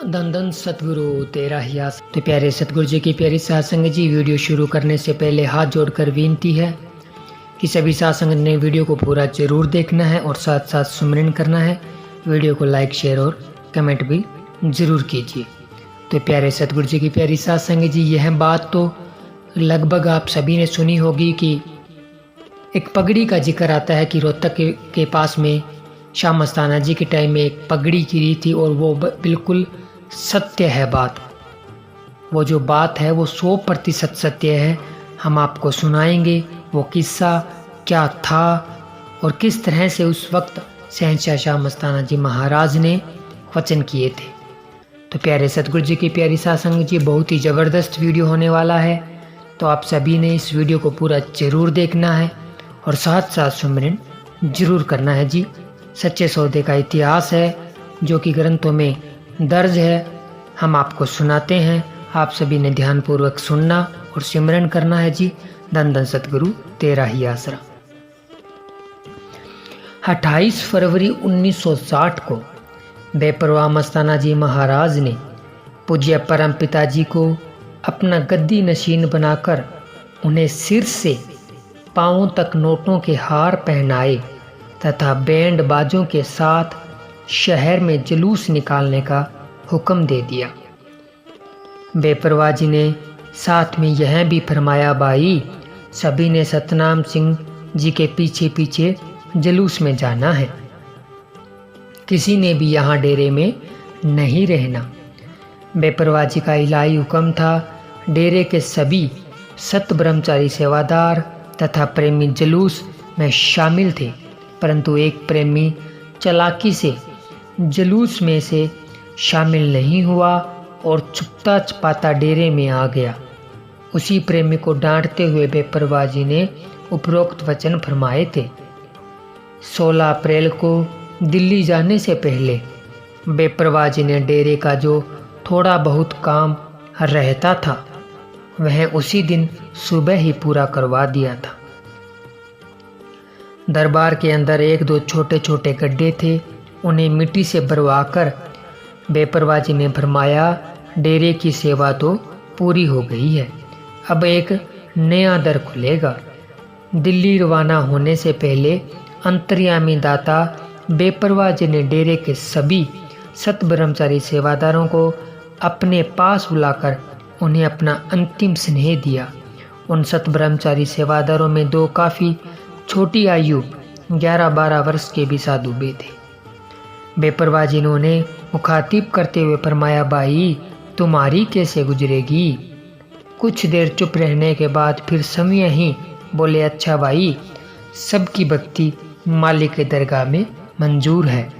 धन धन सतगुरु तेरा ही आस। तो प्यारे सतगुरु जी की प्यारी साधसंग जी, वीडियो शुरू करने से पहले हाथ जोड़कर विनती है कि सभी साधसंग ने वीडियो को पूरा जरूर देखना है और साथ साथ सुमिरन करना है। वीडियो को लाइक शेयर और कमेंट भी जरूर कीजिए। तो प्यारे सतगुरु जी की प्यारी साधसंग जी, यह बात तो लगभग आप सभी ने सुनी होगी कि एक पगड़ी का जिक्र आता है कि रोहतक के पास में शाह मस्ताना जी के टाइम में एक पगड़ी गिरी थी और वो बिल्कुल सत्य है बात। वो जो बात है वो 100% सत्य है। हम आपको सुनाएंगे वो किस्सा क्या था और किस तरह से उस वक्त शहंशाह शाह मस्ताना जी महाराज ने वचन किए थे। तो प्यारे सतगुरु जी की प्यारी साधसंग जी, बहुत ही ज़बरदस्त वीडियो होने वाला है। तो आप सभी ने इस वीडियो को पूरा ज़रूर देखना है और साथ साथ सुमिरन जरूर करना है जी। सच्चे सौदे का इतिहास है जो कि ग्रंथों में दर्ज है, हम आपको सुनाते हैं। आप सभी ने ध्यानपूर्वक सुनना और सिमरन करना है जी। धन धन सतगुरु तेरा ही आसरा। 28 फरवरी 1960 को बेपरवाह मस्ताना जी महाराज ने पूज्य परम पिताजी को अपना गद्दी नशीन बनाकर उन्हें सिर से पांवों तक नोटों के हार पहनाए तथा बैंड बाजों के साथ शहर में जुलूस निकालने का हुक्म दे दिया। बेपरवाह जी ने साथ में यह भी फरमाया, भाई सभी ने सतनाम सिंह जी के पीछे पीछे जुलूस में जाना है, किसी ने भी यहाँ डेरे में नहीं रहना। बेपरवाह जी का इलाही हुक्म था। डेरे के सभी सत ब्रह्मचारी सेवादार तथा प्रेमी जुलूस में शामिल थे, परंतु एक प्रेमी चालाकी से जुलूस में से शामिल नहीं हुआ और छुपता छुपाता डेरे में आ गया। उसी प्रेमी को डांटते हुए बेपरवाह जी ने उपरोक्त वचन फरमाए थे। 16 अप्रैल को दिल्ली जाने से पहले बेपरवाह जी ने डेरे का जो थोड़ा बहुत काम रहता था वह उसी दिन सुबह ही पूरा करवा दिया था। दरबार के अंदर 1-2 छोटे छोटे गड्ढे थे, उन्हें मिट्टी से भरवाकर बेपरवाह जी ने फरमाया, डेरे की सेवा तो पूरी हो गई है, अब एक नया दर खुलेगा। दिल्ली रवाना होने से पहले अंतर्यामी दाता बेपरवाह जी ने डेरे के सभी सत ब्रह्मचारी सेवादारों को अपने पास बुलाकर उन्हें अपना अंतिम स्नेह दिया। उन सत ब्रह्मचारी सेवादारों में 2 काफ़ी छोटी आयु 11-12 वर्ष के भी साधु बे थे। बेपरवाह जी ने उन्हें मुखातिब करते हुए फरमाया, भाई तुम्हारी कैसे गुजरेगी। कुछ देर चुप रहने के बाद फिर समय ही बोले, अच्छा भाई सबकी भक्ति मालिक के दरगाह में मंजूर है,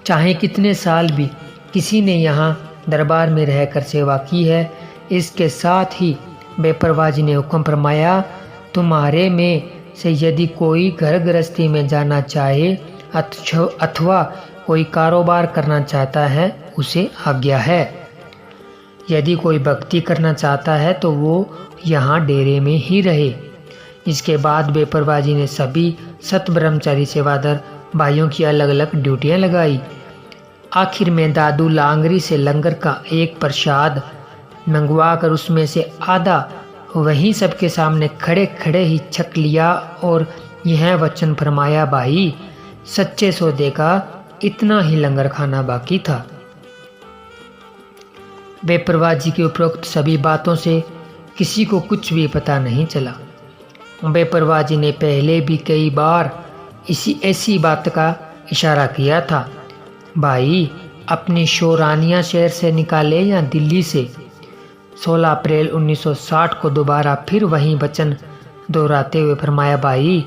चाहे कितने साल भी किसी ने यहाँ दरबार में रहकर सेवा की है। इसके साथ ही बेपरवाह जी ने हुक्म फरमाया, तुम्हारे में से यदि कोई घर गृहस्थी में जाना चाहे अथवा कोई कारोबार करना चाहता है उसे आज्ञा है। यदि कोई भक्ति करना चाहता है तो वो यहाँ डेरे में ही रहे। इसके बाद बेपरवाह जी ने सभी सत ब्रह्मचारी सेवादार भाइयों की अलग अलग ड्यूटियाँ लगाई। आखिर में दादू लांगरी से लंगर का एक प्रसाद मंगवा कर उसमें से आधा वहीं सबके सामने खड़े खड़े ही छक लिया और यह वचन फरमाया, भाई सच्चे सौदे का इतना ही लंगर खाना बाकी था। बेपरवाह जी के उपरोक्त सभी बातों से किसी को कुछ भी पता नहीं चला। बेपरवाह जी ने पहले भी कई बार ऐसी बात का इशारा किया था, भाई अपनी शोरानिया शहर से निकाले या दिल्ली से। 16 अप्रैल 1960 को दोबारा फिर वही वचन दोहराते हुए फरमाया, भाई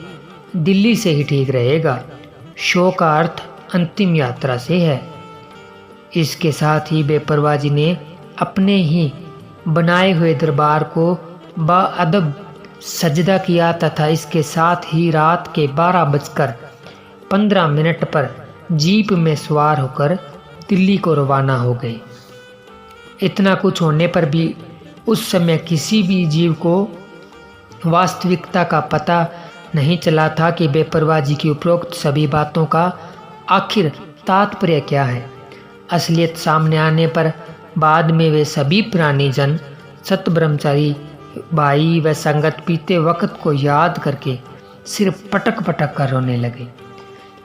दिल्ली से ही ठीक रहेगा, शो का अर्थ अंतिम यात्रा से है। इसके साथ ही बेपरवाह जी ने अपने ही बनाए हुए दरबार को बाअदब सजदा किया तथा इसके साथ ही रात के 12:15 पर जीप में सवार होकर दिल्ली को रवाना हो गए। इतना कुछ होने पर भी उस समय किसी भी जीव को वास्तविकता का पता नहीं चला था कि बेपरवाह जी की उपरोक्त सभी बातों का आखिर तात्पर्य क्या है। असलियत सामने आने पर बाद में वे सभी प्राणी जन सत ब्रह्मचारी भाई व संगत बीते वक्त को याद करके सिर्फ पटक पटक कर रोने लगे।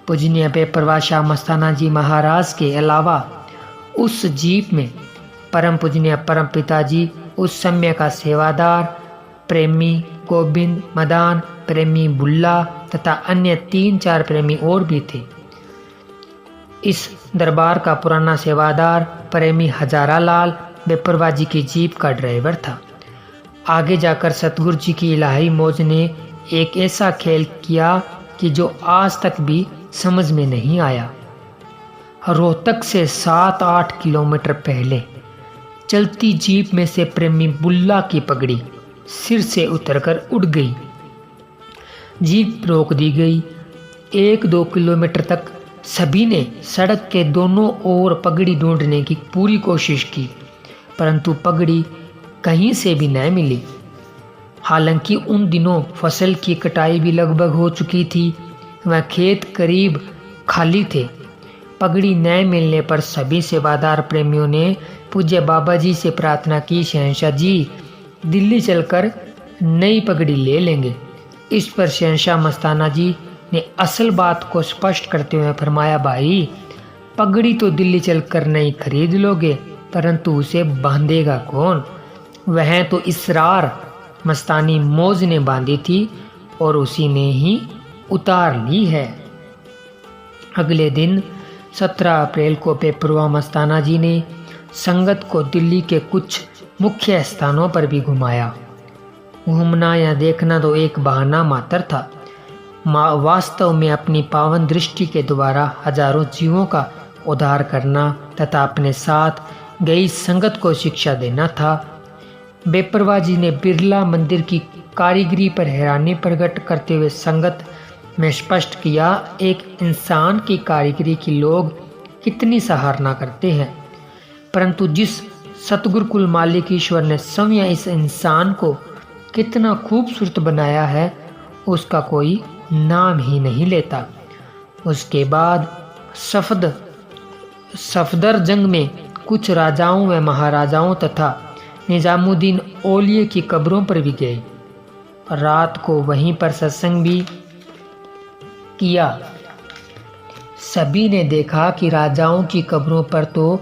पूजनीय बेपरवाह शाह मस्ताना जी महाराज के अलावा उस जीप में परम पूजनीय परम पिताजी, उस समय का सेवादार प्रेमी गोविंद, मदान प्रेमी बुल्ला तथा अन्य 3-4 प्रेमी और भी थे। इस दरबार का पुराना सेवादार प्रेमी हजारा लाल बेपरवाह जी की जीप का ड्राइवर था। आगे जाकर सतगुरु जी की इलाही मौज ने एक ऐसा खेल किया कि जो आज तक भी समझ में नहीं आया। रोहतक से 7-8 किलोमीटर पहले चलती जीप में से प्रेमी बुल्ला की पगड़ी सिर से उतरकर उड़ गई। जीप रोक दी गई। 1-2 किलोमीटर तक सभी ने सड़क के दोनों ओर पगड़ी ढूंढने की पूरी कोशिश की, परंतु पगड़ी कहीं से भी न मिली। हालांकि उन दिनों फसल की कटाई भी लगभग हो चुकी थी, वह खेत करीब खाली थे। पगड़ी न मिलने पर सभी सेवादार प्रेमियों ने पूज्य बाबा जी से प्रार्थना की, शहंशाह जी दिल्ली चलकर नई पगड़ी ले लेंगे। इस पर शहंशाह मस्ताना जी ने असल बात को स्पष्ट करते हुए फरमाया, भाई पगड़ी तो दिल्ली चलकर नहीं खरीद लोगे, परंतु उसे बांधेगा कौन? वह तो इसरार मस्तानी मौज ने बांधी थी और उसी ने ही उतार ली है। अगले दिन 17 अप्रैल को बेपरवाह मस्ताना जी ने संगत को दिल्ली के कुछ मुख्य स्थानों पर भी घुमाया। घूमना या देखना तो एक बहाना मात्र था, वास्तव में अपनी पावन दृष्टि के द्वारा हजारों जीवों का उद्धार करना तथा अपने साथ गई संगत को शिक्षा देना था। बेपरवाह जी ने बिरला मंदिर की कारीगरी पर हैरानी प्रकट करते हुए संगत में स्पष्ट किया, एक इंसान की कारीगरी की लोग कितनी सराहना करते हैं, परंतु जिस सतगुरु कुल मालिक ईश्वर ने स्वयं इस इंसान को कितना खूबसूरत बनाया है, उसका कोई नाम ही नहीं लेता। उसके बाद सफदर जंग में कुछ राजाओं व महाराजाओं तथा निजामुद्दीन औलिये की कब्रों पर भी गए। रात को वहीं पर सत्संग भी किया। सभी ने देखा कि राजाओं की कब्रों पर तो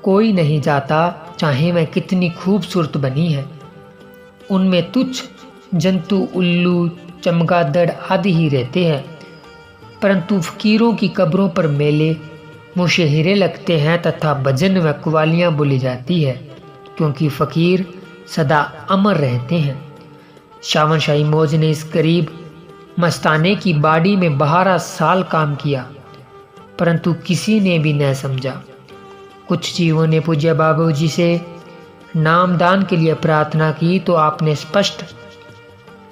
कोई नहीं जाता, चाहे वह कितनी खूबसूरत बनी है। उनमें तुच्छ जंतु, उल्लू, चमगादड़ आदि ही रहते हैं, परंतु फकीरों की कब्रों पर मेले मुशहरे लगते हैं तथा भजन व कव्वालियाँ बोली जाती है, क्योंकि फकीर सदा अमर रहते हैं। शावन शाही मौज ने इस गरीब मस्ताने की बाड़ी में 12 साल काम किया, परंतु किसी ने भी न समझा। कुछ जीवों ने पूज्य बाबू जी से नामदान के लिए प्रार्थना की तो आपने स्पष्ट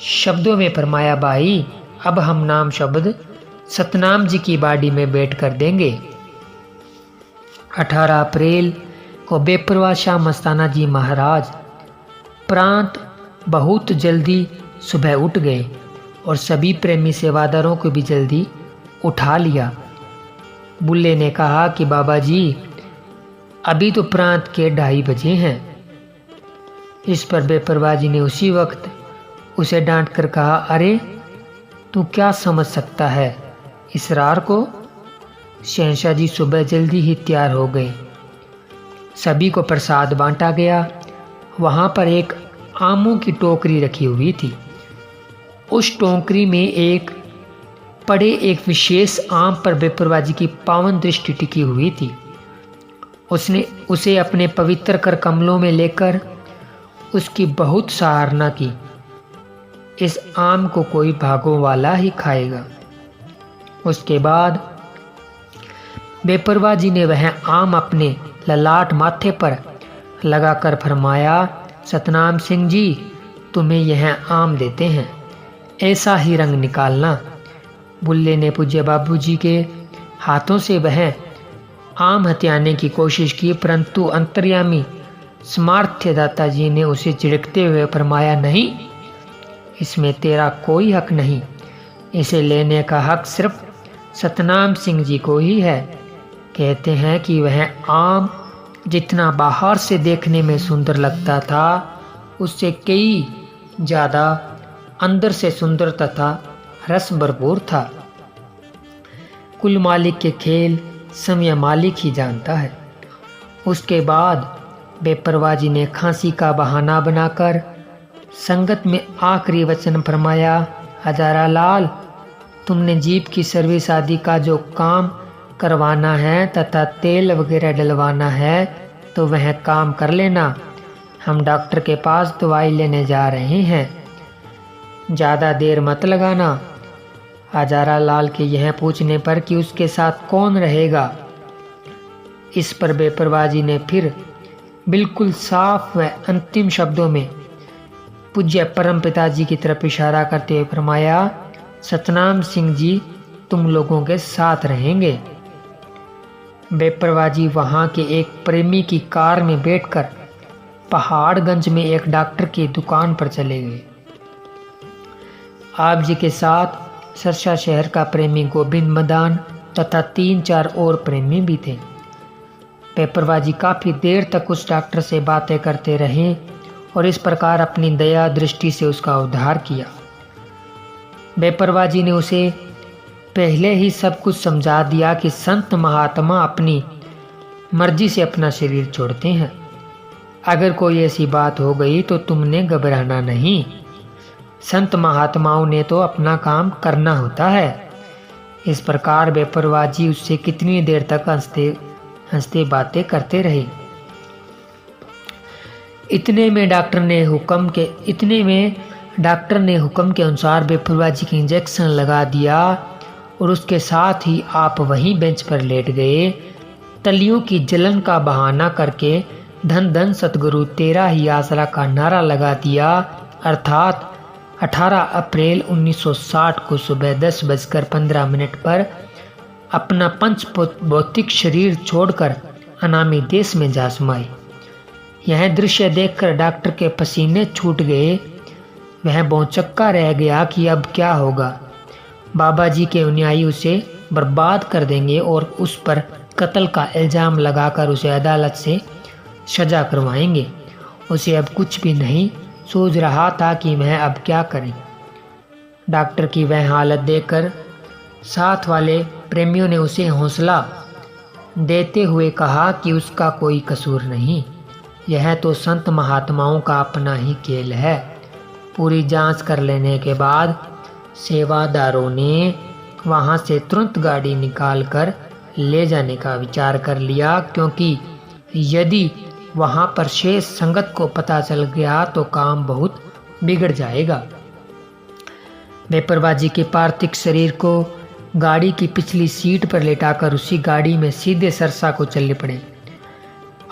शब्दों में फरमाया, भाई अब हम नाम शब्द सतनाम जी की बाड़ी में बैठ कर देंगे। 18 अप्रैल को बेपरवाह शाह मस्ताना जी महाराज प्रांत बहुत जल्दी सुबह उठ गए और सभी प्रेमी सेवादारों को भी जल्दी उठा लिया। बुल्ले ने कहा कि बाबा जी अभी तो प्रांत के 2:30 बजे हैं। इस पर बेपरवाह जी ने उसी वक्त उसे डांट कर कहा, अरे तू क्या समझ सकता है इसरार को? शहंशाह जी सुबह जल्दी ही तैयार हो गए। सभी को प्रसाद बांटा गया। वहाँ पर एक आमों की टोकरी रखी हुई थी। उस टोकरी में एक विशेष आम पर बेपरवाह जी की पावन दृष्टि टिकी हुई थी। उसने उसे अपने पवित्र कर कमलों में लेकर उसकी बहुत सराहना की। इस आम को कोई भागों वाला ही खाएगा। उसके बाद बेपरवाह जी ने वह आम अपने ललाट माथे पर लगाकर फरमाया, सतनाम सिंह जी तुम्हें यह आम देते हैं, ऐसा ही रंग निकालना। बुल्ले ने पूज्य बाबू जी के हाथों से वह आम हथियाने की कोशिश की, परंतु अंतर्यामी स्मार्थ्य दाता जी ने उसे झिड़कते हुए फरमाया, नहीं, इसमें तेरा कोई हक नहीं, इसे लेने का हक सिर्फ सतनाम सिंह जी को ही है। कहते हैं कि वह आम जितना बाहर से देखने में सुंदर लगता था, उससे कई ज़्यादा अंदर से सुंदर तथा रस भरपूर था। कुल मालिक के खेल समय मालिक ही जानता है। उसके बाद बेपरवाजी ने खांसी का बहाना बनाकर संगत में आखिरी वचन फरमाया, हजारा लाल, तुमने जीप की सर्विस आदि का जो काम करवाना है तथा तेल वगैरह डलवाना है तो वह काम कर लेना। हम डॉक्टर के पास दवाई लेने जा रहे हैं, ज़्यादा देर मत लगाना। हजारा लाल के यह पूछने पर कि उसके साथ कौन रहेगा, इस पर बेपरवाजी ने फिर बिल्कुल साफ व अंतिम शब्दों में पूज्य परम पिताजी की तरफ इशारा करते हुए फरमाया, सतनाम सिंह जी तुम लोगों के साथ रहेंगे। बेपरवाजी वहाँ के एक प्रेमी की कार में बैठकर पहाड़गंज में एक डॉक्टर की दुकान पर चले गए। आप जी के साथ सरसा शहर का प्रेमी गोविंद मदान तथा 3-4 और प्रेमी भी थे। बेपरवाजी काफ़ी देर तक उस डॉक्टर से बातें करते रहे और इस प्रकार अपनी दया दृष्टि से उसका उद्धार किया। बेपरवाजी ने उसे पहले ही सब कुछ समझा दिया कि संत महात्मा अपनी मर्जी से अपना शरीर छोड़ते हैं। अगर कोई ऐसी बात हो गई तो तुमने घबराना नहीं, संत महात्माओं ने तो अपना काम करना होता है। इस प्रकार बेपरवाजी उससे कितनी देर तक हंसते बातें करते रहे। इतने में डॉक्टर ने हुक्म के अनुसार बेपरवाजी की इंजेक्शन लगा दिया और उसके साथ ही आप वहीं बेंच पर लेट गए। तलियों की जलन का बहाना करके धन धन सतगुरु तेरा ही आसरा का नारा लगा दिया। अर्थात 18 अप्रैल 1960 को सुबह 10:15 पर अपना पंच भौतिक शरीर छोड़कर अनामी देश में जा समाए। यह दृश्य देखकर डॉक्टर के पसीने छूट गए। वह भौचक्का रह गया कि अब क्या होगा। बाबा जी के अनुयायी उसे बर्बाद कर देंगे और उस पर कत्ल का इल्ज़ाम लगाकर उसे अदालत से सजा करवाएंगे। उसे अब कुछ भी नहीं सूझ रहा था कि वह अब क्या करे। डॉक्टर की वह हालत देखकर साथ वाले प्रेमियों ने उसे हौसला देते हुए कहा कि उसका कोई कसूर नहीं, यह तो संत महात्माओं का अपना ही खेल है। पूरी जांच कर लेने के बाद सेवादारों ने वहां से तुरंत गाड़ी निकालकर ले जाने का विचार कर लिया, क्योंकि यदि वहां पर शेष संगत को पता चल गया तो काम बहुत बिगड़ जाएगा। बेपरवाजी के पार्थिव शरीर को गाड़ी की पिछली सीट पर लेटाकर उसी गाड़ी में सीधे सरसा को चलने पड़े।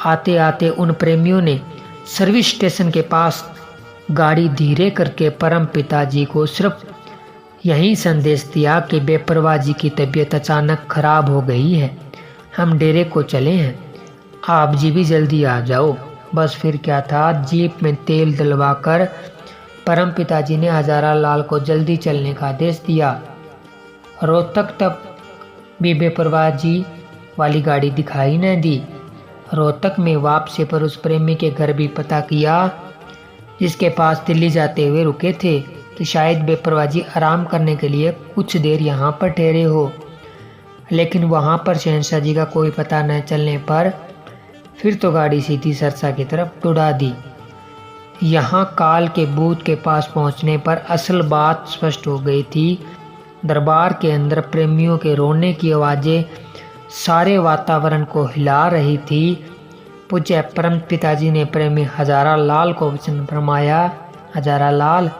आते आते उन प्रेमियों ने सर्विस स्टेशन के पास गाड़ी धीरे करके परम पिताजी को सिर्फ यही संदेश दिया कि बेपरवाजी की तबीयत अचानक खराब हो गई है, हम डेरे को चले हैं, आप जी भी जल्दी आ जाओ। बस फिर क्या था, जीप में तेल डलवाकर परम पिताजी ने हजारा लाल को जल्दी चलने का आदेश दिया। रोहतक तक भी बेपरवाजी वाली गाड़ी दिखाई न दी। रोहतक में वापसी पर उस प्रेमी के घर भी पता किया जिसके पास दिल्ली जाते हुए रुके थे कि शायद बेपरवाजी आराम करने के लिए कुछ देर यहाँ पर ठहरे हो। लेकिन वहाँ पर शहंशाह जी का कोई पता न चलने पर फिर तो गाड़ी सीधी सरसा की तरफ दौड़ा दी। यहाँ काल के बूथ के पास पहुँचने पर असल बात स्पष्ट हो गई थी। दरबार के अंदर प्रेमियों के रोने की आवाज़ें सारे वातावरण को हिला रही थी। पूज्य परम पिताजी ने प्रेमी हजारा लाल को वचन फरमाया, हजारा लाल,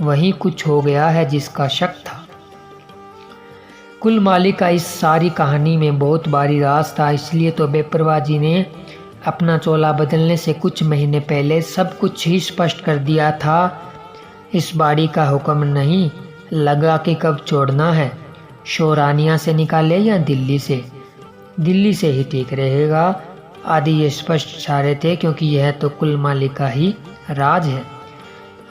वही कुछ हो गया है जिसका शक था। कुल मालिक का इस सारी कहानी में बहुत भारी राज था, इसलिए तो बेपरवाजी ने अपना चोला बदलने से कुछ महीने पहले सब कुछ ही स्पष्ट कर दिया था। इस बाड़ी का हुक्म नहीं लगा कि कब छोड़ना है, शोरानिया से निकाले या दिल्ली से ही ठीक रहेगा आदि ये स्पष्ट इशारे थे, क्योंकि यह तो कुल मालिक का ही राज है।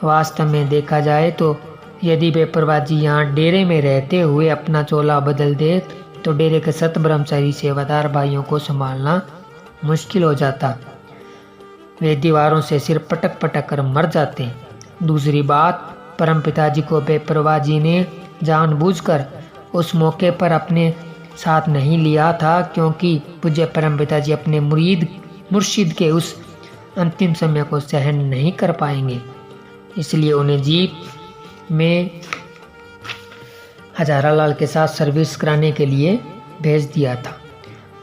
वास्तव में देखा जाए तो यदि बेपरवाजी यहाँ डेरे में रहते हुए अपना चोला बदल दे तो डेरे के 7 ब्रह्मचारी सेवादार भाइयों को संभालना मुश्किल हो जाता। वे दीवारों से सिर पटक पटक कर मर जाते। दूसरी बात, परम पिताजी को बेपरवाह जी ने जानबूझकर उस मौके पर अपने साथ नहीं लिया था, क्योंकि पूज्य परम पिताजी अपने मुर्शिद के उस अंतिम समय को सहन नहीं कर पाएंगे। इसलिए उन्हें जीप में हजारालाल के साथ सर्विस कराने के लिए भेज दिया था।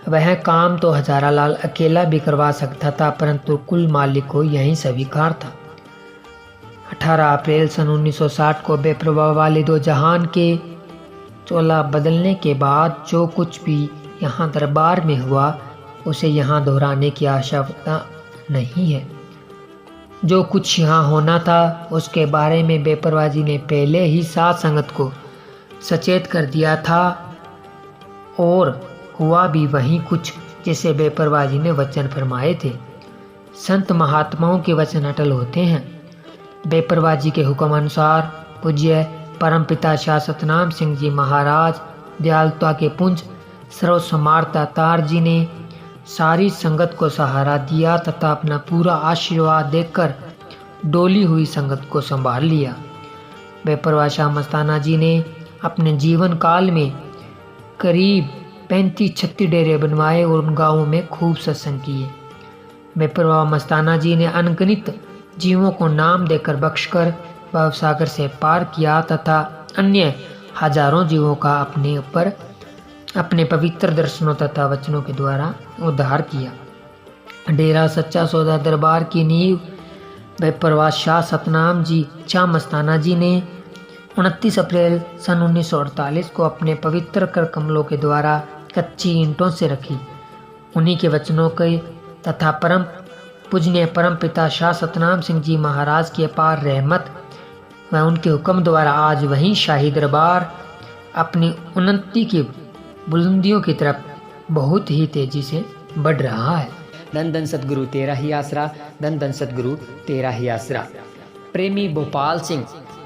वह काम तो हजारालाल अकेला भी करवा सकता था, परंतु कुल मालिक को यही स्वीकार था। 18 अप्रैल सन 1960 को बेप्रवाह वाले दो जहान के चोला बदलने के बाद जो कुछ भी यहाँ दरबार में हुआ उसे यहाँ दोहराने की आवश्यकता नहीं है। जो कुछ यहाँ होना था उसके बारे में बेपरवाह जी ने पहले ही साध संगत को सचेत कर दिया था, और हुआ भी वही कुछ जिसे बेपरवाह जी ने वचन फरमाए थे। संत महात्माओं के वचन अटल होते हैं। बेपरवाह जी के हुक्म अनुसार पूज्य परमपिता शाह सतनाम सिंह जी महाराज दयालुता के पुंज सर्व समारता तार जी ने सारी संगत को सहारा दिया तथा अपना पूरा आशीर्वाद देकर डोली हुई संगत को संभाल लिया। बेपरवाह शाह मस्ताना जी ने अपने जीवन काल में करीब 35-36 डेरे बनवाए और उन गांवों में खूब सत्संग किए। बेपरवाह मस्ताना जी ने अनगिनत जीवों को नाम देकर बख्शकर भवसागर से पार किया तथा अन्य हजारों जीवों का अपने पवित्र दर्शनों तथा वचनों के द्वारा उद्धार किया। डेरा सच्चा सौदा दरबार की नींव बेपरवाह शाह सतनाम जी शाह मस्ताना जी ने 29 अप्रैल सन 1948 को अपने पवित्र कर कमलों के द्वारा कच्ची ईंटों से रखी। उन्हीं के वचनों के तथा परम पूजनीय परम पिता शाह सतनाम सिंह जी महाराज की अपार रहमत व उनके हुक्म द्वारा आज वहीं शाही दरबार अपनी उन्नति की बुलंदियों की तरफ बहुत ही तेजी से बढ़ रहा है। धन धन सतगुरु तेरा ही आसरा, धन धन सतगुरु तेरा ही आसरा। प्रेमी भोपाल सिंह,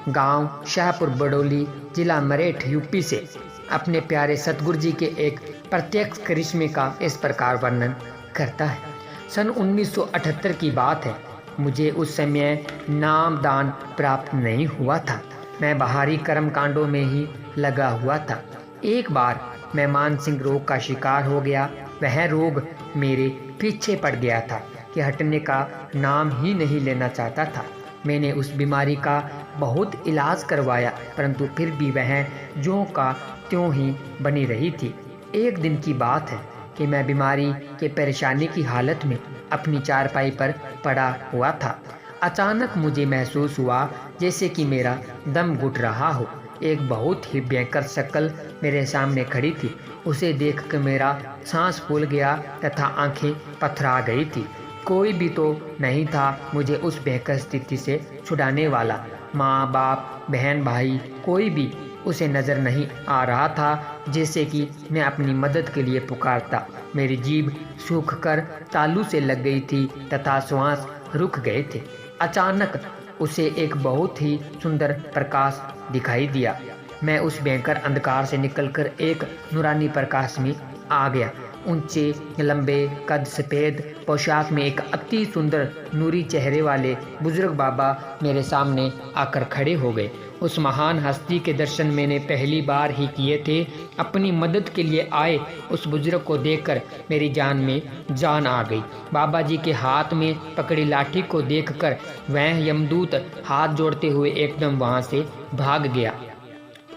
गांव शाहपुर बडोली, जिला मरेठ, यूपी से अपने प्यारे सतगुरु जी के एक प्रत्यक्ष करिश्मे का इस प्रकार वर्णन करता है। सन 1978 की बात है। मुझे उस समय नाम दान प्राप्त नहीं हुआ था। मैं बाहरी कर्म कांडों में ही लगा हुआ था। एक बार मैं मानसिक रोग का शिकार हो गया। वह रोग मेरे पीछे पड़ गया था कि हटने का नाम ही नहीं लेना चाहता था। मैंने उस बीमारी का बहुत इलाज करवाया, परंतु फिर भी वह ज्यों का त्यों ही बनी रही थी। एक दिन की बात है कि मैं बीमारी के परेशानी की हालत में अपनी चारपाई पर पड़ा हुआ था। अचानक मुझे महसूस हुआ जैसे कि मेरा दम घुट रहा हो। एक बहुत ही भयंकर शक्ल मेरे सामने खड़ी थी। उसे देखकर मेरा सांस फूल गया तथा आंखें पथरा गई थी। कोई भी तो नहीं था मुझे उस भयंकर स्थिति से छुड़ाने वाला। माँ बाप बहन भाई कोई भी उसे नज़र नहीं आ रहा था। जैसे कि मैं अपनी मदद के लिए पुकारता, मेरी जीभ सूखकर तालू से लग गई थी तथा श्वास रुक गए थे। अचानक उसे एक बहुत ही सुंदर प्रकाश दिखाई दिया। मैं उस भयंकर अंधकार से निकलकर एक नूरानी प्रकाश में आ गया। ऊंचे लंबे कद सफ़ेद पोशाक में एक अति सुंदर नूरी चेहरे वाले बुजुर्ग बाबा मेरे सामने आकर खड़े हो गए। उस महान हस्ती के दर्शन मैंने पहली बार ही किए थे। अपनी मदद के लिए आए उस बुजुर्ग को देखकर मेरी जान में जान आ गई। बाबा जी के हाथ में पकड़ी लाठी को देखकर वह यमदूत हाथ जोड़ते हुए एकदम वहां से भाग गया।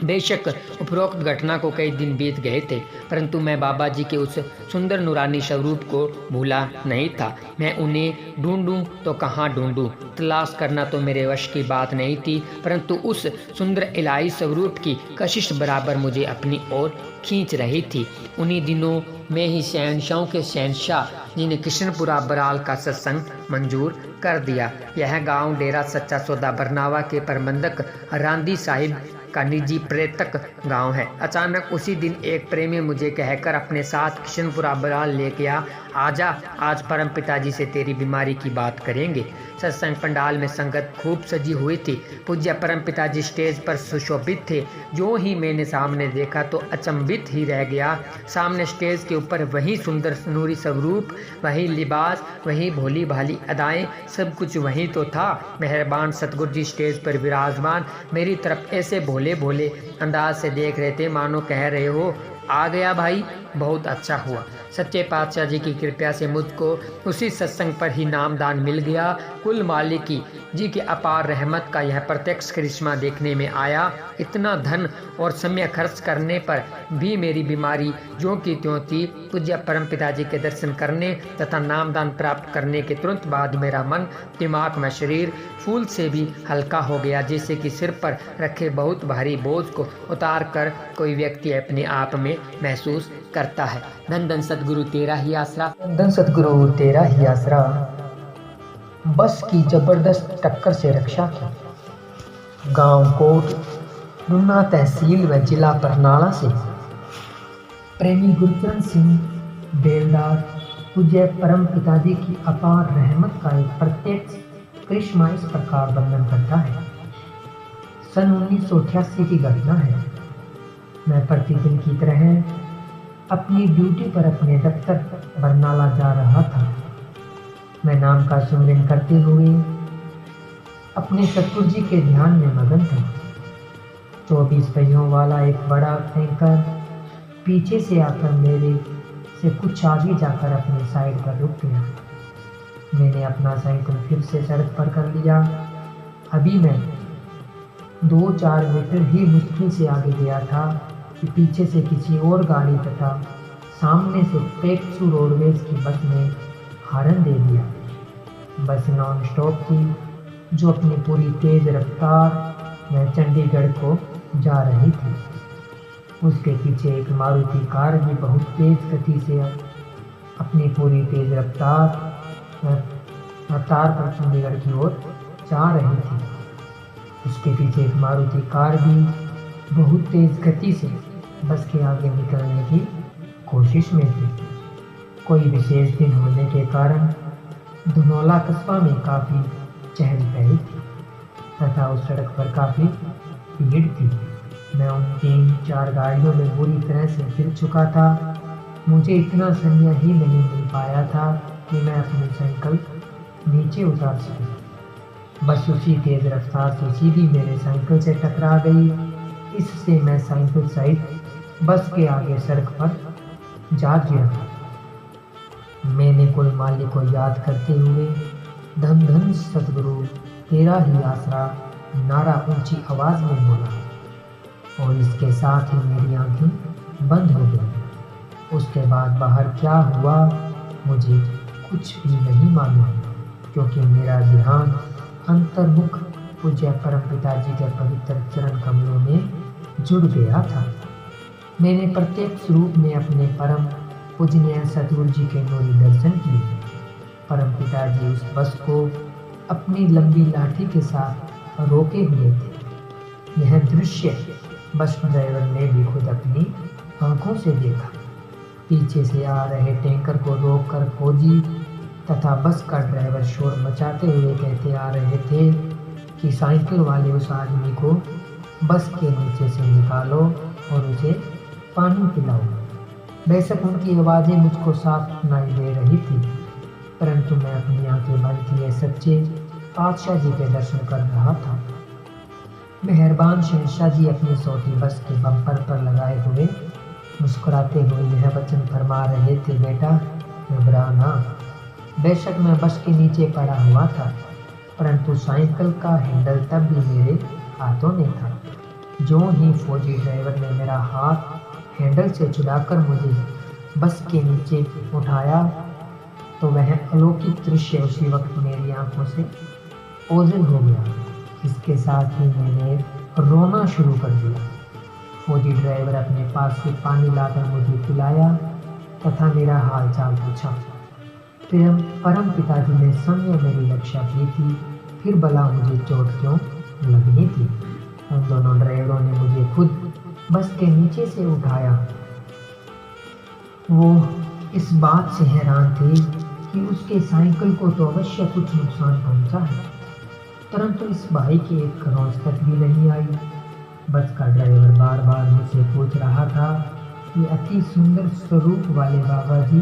बेशक उपरोक्त घटना को कई दिन बीत गए थे, परंतु मैं बाबा जी के उस सुंदर नूरानी स्वरूप को भूला नहीं था। मैं उन्हें ढूंढूं तो कहाँ ढूंढूं, तलाश करना तो मेरे वश की बात नहीं थी, परंतु उस सुंदर इलाही स्वरूप की कशिश बराबर मुझे अपनी ओर खींच रही थी। उन्हीं दिनों में ही शहनशाहों के शहनशाह जिन्हें किशनपुरा बराल का सत्संग मंजूर कर दिया। यह गांव डेरा सच्चा सौदा बरनावा के प्रबंधक रांदी साहिब का निजी पर्यटक गांव है। अचानक उसी दिन एक प्रेमी मुझे कहकर अपने साथ किशनपुरा बराल ले गया, आजा आज परम पिताजी से तेरी बीमारी की बात करेंगे। सत्संग पंडाल में संगत खूब सजी हुई थी। पूज्य परम पिताजी स्टेज पर सुशोभित थे। जो ही मैंने सामने देखा तो अचंभित ही रह गया। सामने स्टेज के ऊपर वही सुंदर नूरी स्वरूप, वही लिबास, वही भोली भाली अदाएं, सब कुछ वही तो था। मेहरबान सतगुरु जी स्टेज पर विराजमान मेरी तरफ ऐसे भोले भोले अंदाज से देख रहे थे मानो कह रहे हो, आ गया भाई, बहुत अच्छा हुआ। सच्चे पातशाह जी की कृपा से मुझको उसी सत्संग पर ही नामदान मिल गया। कुल मालिकी जी की अपार रहमत का यह प्रत्यक्ष करिश्मा देखने में आया। इतना धन और समय खर्च करने पर भी मेरी बीमारी जो की त्यों थी। पूज्य परम पिताजी के दर्शन करने तथा नामदान प्राप्त करने के तुरंत बाद मेरा मन, दिमाग व शरीर फूल से भी हल्का हो गया, जैसे कि सिर पर रखे बहुत भारी बोझ को उतार कर कोई व्यक्ति अपने आप में महसूस करता है। धन धन सतगुरु तेरा ही आसरा, धन सतगुरु तेरा ही आसरा। बस की जबरदस्त टक्कर से रक्षा की। गांव कोट, डुन्ना तहसील व जिला बरनाला से प्रेमी गुरचरण सिंह बेलदार पूज्य परम पिताजी की अपार रहमत का एक प्रत्यक्ष करिश्मा इस प्रकार वर्णन करता है। सन 1988 की घटना है। मैं प्रतिदिन की तरह अपनी ड्यूटी पर अपने दफ्तर बरनाला जा रहा था। मैं नाम का सुमिरन करते हुए अपने सतगुरु जी के ध्यान में मगन था। 24 पहियों वाला एक बड़ा टैंकर पीछे से आकर मेरे से कुछ आगे जाकर अपनी साइड पर रुक गया। मैंने अपना साइकिल फिर से सड़क पर कर लिया। अभी मैं 2-4 मीटर ही मुश्किल से आगे गया था कि पीछे से किसी और गाड़ी तथा सामने से पेक्सू रोडवेज की बस ने हॉर्न दे दिया। बस नॉन स्टॉप थी, जो अपनी पूरी तेज रफ्तार में चंडीगढ़ को जा रही थी। उसके पीछे एक मारुति कार भी बहुत तेज गति से अपनी पूरी तेज रफ्तार पर चंडीगढ़ की ओर जा रही थी। उसके पीछे एक मारुति कार भी बहुत तेज गति से बस के आगे निकलने की कोशिश में थी। कोई विशेष दिन होने के कारण धनौला कस्बा में काफ़ी चहल पहल थी तथा उस सड़क पर काफ़ी भीड़ थी। मैं उन 3-4 गाड़ियों में बुरी तरह से गिर चुका था। मुझे इतना समय ही नहीं मिल पाया था कि मैं अपनी साइकिल नीचे उतार सकी। बस उसी तेज रफ्तार से सीधी मेरे साइकिल से टकरा गई। इससे मैं साइकिल सहित बस के आगे सड़क पर जा गिरा। मैंने कुल मालिक को याद करते हुए धन धन सतगुरु तेरा ही आसरा नारा ऊंची आवाज में बोला और इसके साथ ही मेरी आंखें बंद हो गई। उसके बाद बाहर क्या हुआ मुझे कुछ भी नहीं मालूम, क्योंकि मेरा ध्यान अंतर्मुख पूज्य परम पिताजी के पवित्र चरण कमलों में जुड़ गया था। मैंने प्रत्येक रूप में अपने परम पूजनीय सतगुरु जी के नूरी दर्शन किए। परम पिताजी उस बस को अपनी लंबी लाठी के साथ रोके हुए थे। यह दृश्य बस ड्राइवर ने भी खुद अपनी आंखों से देखा। पीछे से आ रहे टैंकर को रोककर फौजी तथा बस का ड्राइवर शोर मचाते हुए कहते आ रहे थे कि साइकिल वाले उस आदमी को बस के नीचे से निकालो और उसे पानी पिलाओ। बेशक उनकी आवाज़ें मुझको साफ सुनाई दे रही थी, परंतु मैं अपनी आंखें बंद किए सच्चे पातशाह जी के दर्शन कर रहा था। मेहरबान शहंशाह जी अपनी सोटी बस के बम्पर पर लगाए हुए मुस्कुराते हुए यह वचन फरमा रहे थे, बेटा घबराना। बेशक मैं बस के नीचे पड़ा हुआ था, परंतु साइकिल का हैंडल तब भी मेरे हाथों में था। जो ही फौजी ड्राइवर ने मेरा हाथ हैंडल से छुड़ाकर मुझे बस के नीचे उठाया तो वह अलौकिक दृश्य उसी वक्त मेरी आंखों से ओझल हो गया। इसके साथ ही मैंने रोना शुरू कर दिया। फौजी ड्राइवर अपने पास से पानी लाकर मुझे पिलाया तथा मेरा हाल चाल पूछा। फिर परम पिताजी ने समय मेरी रक्षा की थी, फिर भला मुझे चोट क्यों लगनी थी। उन दोनों ड्राइवरों ने मुझे खुद बस के नीचे से उठाया। वो इस बात से हैरान थे कि उसके साइकिल को तो अवश्य कुछ नुकसान पहुंचा है, परंतु इस भाई की एक खरोंच तक भी नहीं आई। बस का ड्राइवर बार बार मुझसे पूछ रहा था कि अति सुंदर स्वरूप वाले बाबा जी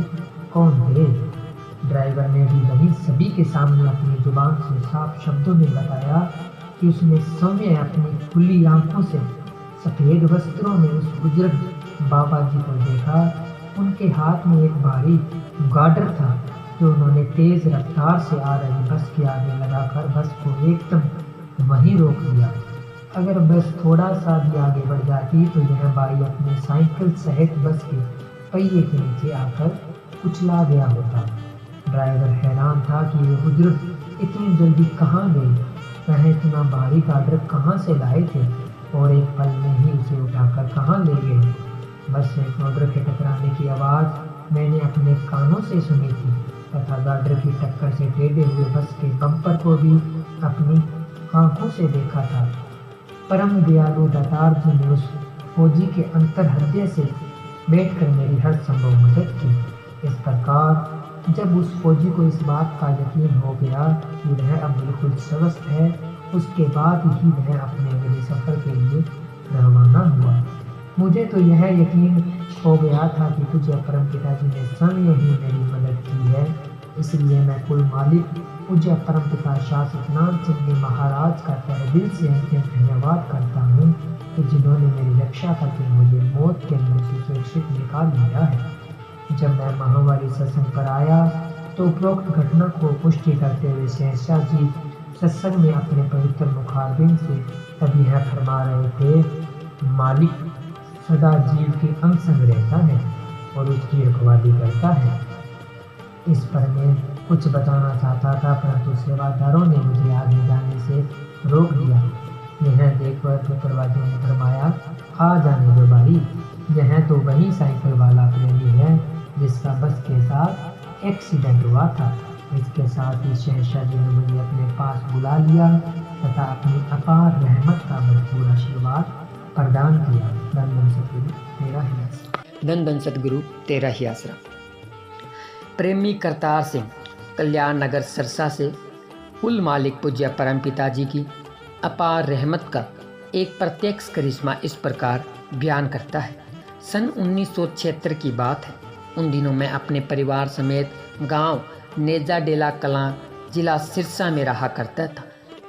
कौन थे। ड्राइवर ने भी वही सभी के सामने अपनी जुबान से साफ शब्दों में बताया कि उसने समय अपनी खुली आंखों से सफ़ेद वस्त्रों में उस बुजुर्ग बाबा जी को देखा। उनके हाथ में एक भारी गार्डर था जो उन्होंने तेज रफ्तार से आ रही बस के आगे लगाकर बस को एकदम वहीं रोक दिया। अगर बस थोड़ा सा भी आगे बढ़ जाती तो यह भाई अपनी साइकिल सहित बस के पहिए के नीचे आकर कुचला गया होता। ड्राइवर हैरान था कि वे बुजुर्ग इतनी जल्दी कहाँ गए, वह इतना भारी गार्डर कहाँ से लाए थे और एक पल में ही उसे उठाकर कहाँ ले गए। बस से गार्डर के टकराने की आवाज़ मैंने अपने कानों से सुनी थी तथा गार्डर की टक्कर से टेढ़े हुए बस के बम्पर को भी अपनी आंखों से देखा था। परम दयालु दातार जी ने उस फौजी के अंतर हृदय से बैठकर मेरी हर संभव मदद की। इस प्रकार जब उस फौजी को इस बात का यकीन हो गया कि वह अब बिल्कुल स्वस्थ है, उसके बाद ही वह अपने अगले सफ़र के लिए रवाना हुआ। मुझे तो यह यकीन हो गया था कि तुझे परम पिताजी ने स्वयं ही मेरी मदद की है, इसलिए मैं कुल मालिक पूज्य परमपिता शाह सतनाम सिंह जी महाराज का तहे दिल से अंतिम धन्यवाद करता हूँ कि जिन्होंने मेरी रक्षा करके मुझे मौत के मुंह से सुरक्षित निकाल लिया है। जब मैं माहवारी सत्संग पर आया तो उपरोक्त घटना को पुष्टि करते हुए शहंशाह जी सत्संग में अपने पवित्र मुखारबिन से तब यह फरमा रहे थे, मालिक सदा जीव के अंग संग रहता है और उसकी रखवाली करता है। इस पर मैं कुछ बताना चाहता था, परंतु सेवादारों ने मुझे आगे जाने से रोक दिया। यह देखकर दरवाजे ने फरमाया, आ जाने दो भाई, यह तो वही साइकिल वाला प्रेमी है जिसका बस के साथ एक्सीडेंट हुआ था। इसके साथ ही शहंशाह जी ने मुझे अपने पास बुला लिया तथा अपनी अपार रहमत का भरपूर आशीर्वाद प्रदान किया। धन सतगुरु तेरा ही आसरा। धन सतगुरु तेरा ही आसरा। प्रेमी करतार सिंह कल्याण नगर सरसा से कुल मालिक पूज्य परम पिताजी की अपार रहमत का एक प्रत्यक्ष करिश्मा इस प्रकार बयान करता है। सन 1976 की बात है। उन दिनों मैं अपने परिवार समेत गांव नेजा डेला कलां जिला सिरसा में रहा करता था।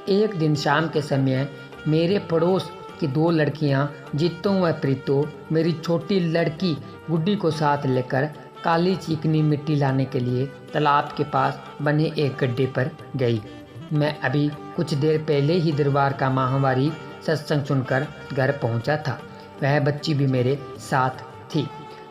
एक दिन शाम के समय मेरे पड़ोस की दो लड़कियां जीतो व प्रीतो मेरी छोटी लड़की गुड्डी को साथ लेकर काली चिकनी मिट्टी लाने के लिए तालाब के पास बने एक गड्ढे पर गई। मैं अभी कुछ देर पहले ही दरबार का माहवारी सत्संग सुनकर घर पहुंचा था। वह बच्ची भी मेरे साथ थी।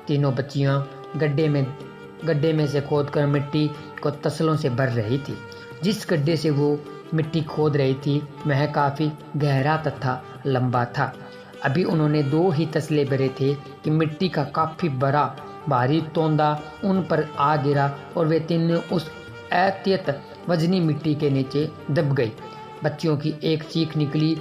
तीनों बच्चियां गड्ढे में से खोदकर मिट्टी को तसलों से भर रही थी। जिस गड्ढे से वो मिट्टी खोद रही थी वह काफ़ी गहरा तथा लंबा था। अभी उन्होंने 2 ही तसले भरे थे कि मिट्टी का काफ़ी बड़ा भारी तोंदा उन पर आ गिरा और वे तीनों उस अत्यंत वजनी मिट्टी के नीचे दब गई। बच्चियों की एक चीख निकली।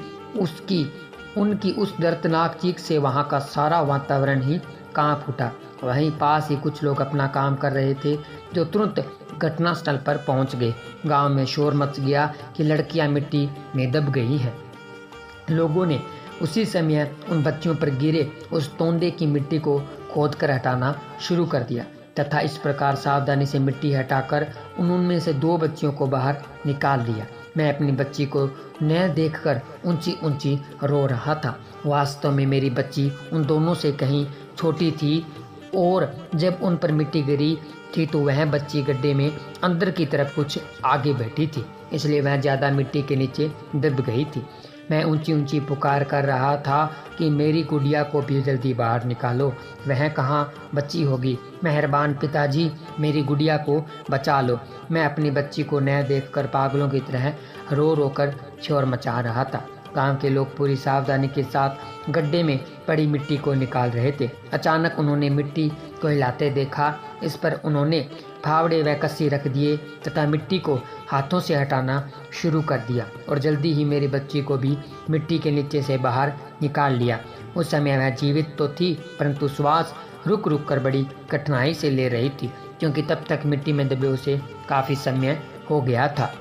उनकी उस दर्दनाक चीख से वहाँ का सारा वातावरण ही कांप उठा। वहीं पास ही कुछ लोग अपना काम कर रहे थे जो तुरंत घटनास्थल पर पहुंच गए। गांव में शोर मच गया कि लड़कियां मिट्टी में दब गई हैं। लोगों ने उसी समय उन बच्चियों पर गिरे उस तोंदे की मिट्टी को खोदकर हटाना शुरू कर दिया तथा इस प्रकार सावधानी से मिट्टी हटाकर उनमें से 2 बच्चियों को बाहर निकाल लिया। मैं अपनी बच्ची को न देखकर ऊंची ऊंची रो रहा था। वास्तव में मेरी बच्ची उन दोनों से कहीं छोटी थी और जब उन पर मिट्टी गिरी थी तो वह बच्ची गड्ढे में अंदर की तरफ कुछ आगे बैठी थी, इसलिए वह ज़्यादा मिट्टी के नीचे दब गई थी। मैं ऊंची ऊंची पुकार कर रहा था कि मेरी गुड़िया को भी जल्दी बाहर निकालो, वह कहाँ बच्ची होगी, मेहरबान पिताजी मेरी गुड़िया को बचा लो। मैं अपनी बच्ची को न देखकर पागलों की तरह रो रो कर शोर मचा रहा था। गांव के लोग पूरी सावधानी के साथ गड्ढे में पड़ी मिट्टी को निकाल रहे थे। अचानक उन्होंने मिट्टी को हिलाते देखा। इस पर उन्होंने फावड़े व कस्सी रख दिए तथा मिट्टी को हाथों से हटाना शुरू कर दिया और जल्दी ही मेरी बच्ची को भी मिट्टी के नीचे से बाहर निकाल लिया। उस समय वह जीवित तो थी, परंतु श्वास रुक रुक कर बड़ी कठिनाई से ले रही थी, क्योंकि तब तक मिट्टी में दबे उसे काफ़ी समय हो गया था,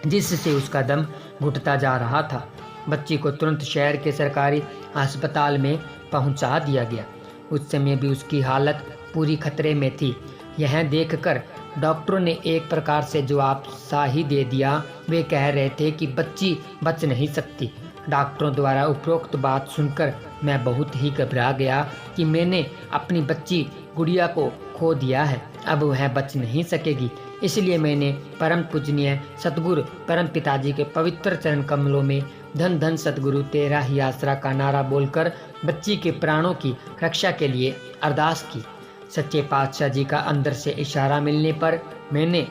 जिससे उसका दम घुटता जा रहा था। बच्ची को तुरंत शहर के सरकारी अस्पताल में पहुंचा दिया गया। उस समय भी उसकी हालत पूरी खतरे में थी। यह देखकर डॉक्टरों ने एक प्रकार से जवाब सा ही दे दिया। वे कह रहे थे कि बच्ची बच नहीं सकती। डॉक्टरों द्वारा उपरोक्त बात सुनकर मैं बहुत ही घबरा गया कि मैंने अपनी बच्ची गुड़िया को खो दिया है, अब वह बच नहीं सकेगी। इसलिए मैंने परम पूजनीय सतगुरु परम पिताजी के पवित्र चरण कमलों में धन धन सतगुरु तेरा ही आसरा का नारा बोलकर बच्ची के प्राणों की रक्षा के लिए अरदास की। सच्चे पातशाह जी का अंदर से इशारा मिलने पर मैंने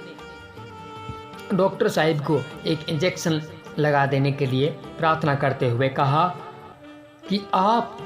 डॉक्टर साहिब को एक इंजेक्शन लगा देने के लिए प्रार्थना करते हुए कहा कि आप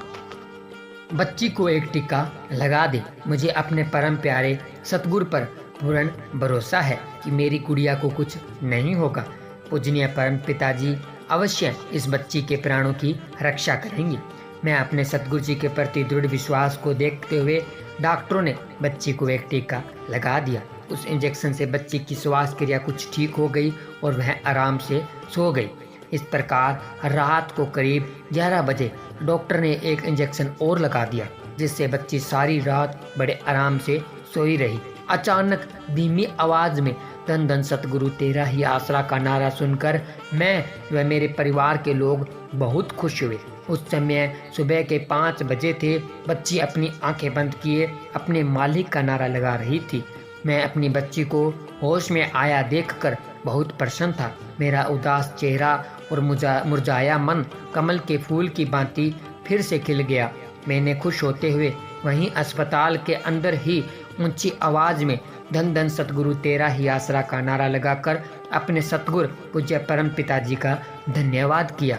बच्ची को एक टीका लगा दे। मुझे अपने परम प्यारे सतगुरु पर पूर्ण भरोसा है कि मेरी गुड़िया को कुछ नहीं होगा। पूजनीय परम पिताजी अवश्य इस बच्ची के प्राणों की रक्षा करेंगे। मैं अपने सतगुरु जी के प्रति दृढ़ विश्वास को देखते हुए डॉक्टरों ने बच्ची को एक टीका लगा दिया। उस इंजेक्शन से बच्ची की श्वास क्रिया कुछ ठीक हो गई और वह आराम से सो गई। इस प्रकार रात को करीब 11 बजे डॉक्टर ने एक इंजेक्शन और लगा दिया, जिससे बच्ची सारी रात बड़े आराम से सोई रही। अचानक धीमी आवाज में धन धन सतगुरु तेरा ही आसरा का नारा सुनकर मैं व मेरे परिवार के लोग बहुत खुश हुए। उस समय सुबह के 5 बजे थे। बच्ची अपनी आंखें बंद किए अपने मालिक का नारा लगा रही थी। मैं अपनी बच्ची को होश में आया देखकर बहुत प्रसन्न था। मेरा उदास चेहरा और मुरझाया मन कमल के फूल की भांति फिर से खिल गया। मैंने खुश होते हुए वहीं अस्पताल के अंदर ही ऊंची आवाज में धन धन सतगुरु तेरा ही आसरा का नारा लगाकर अपने सतगुरु पूज्य परम पिताजी का धन्यवाद किया।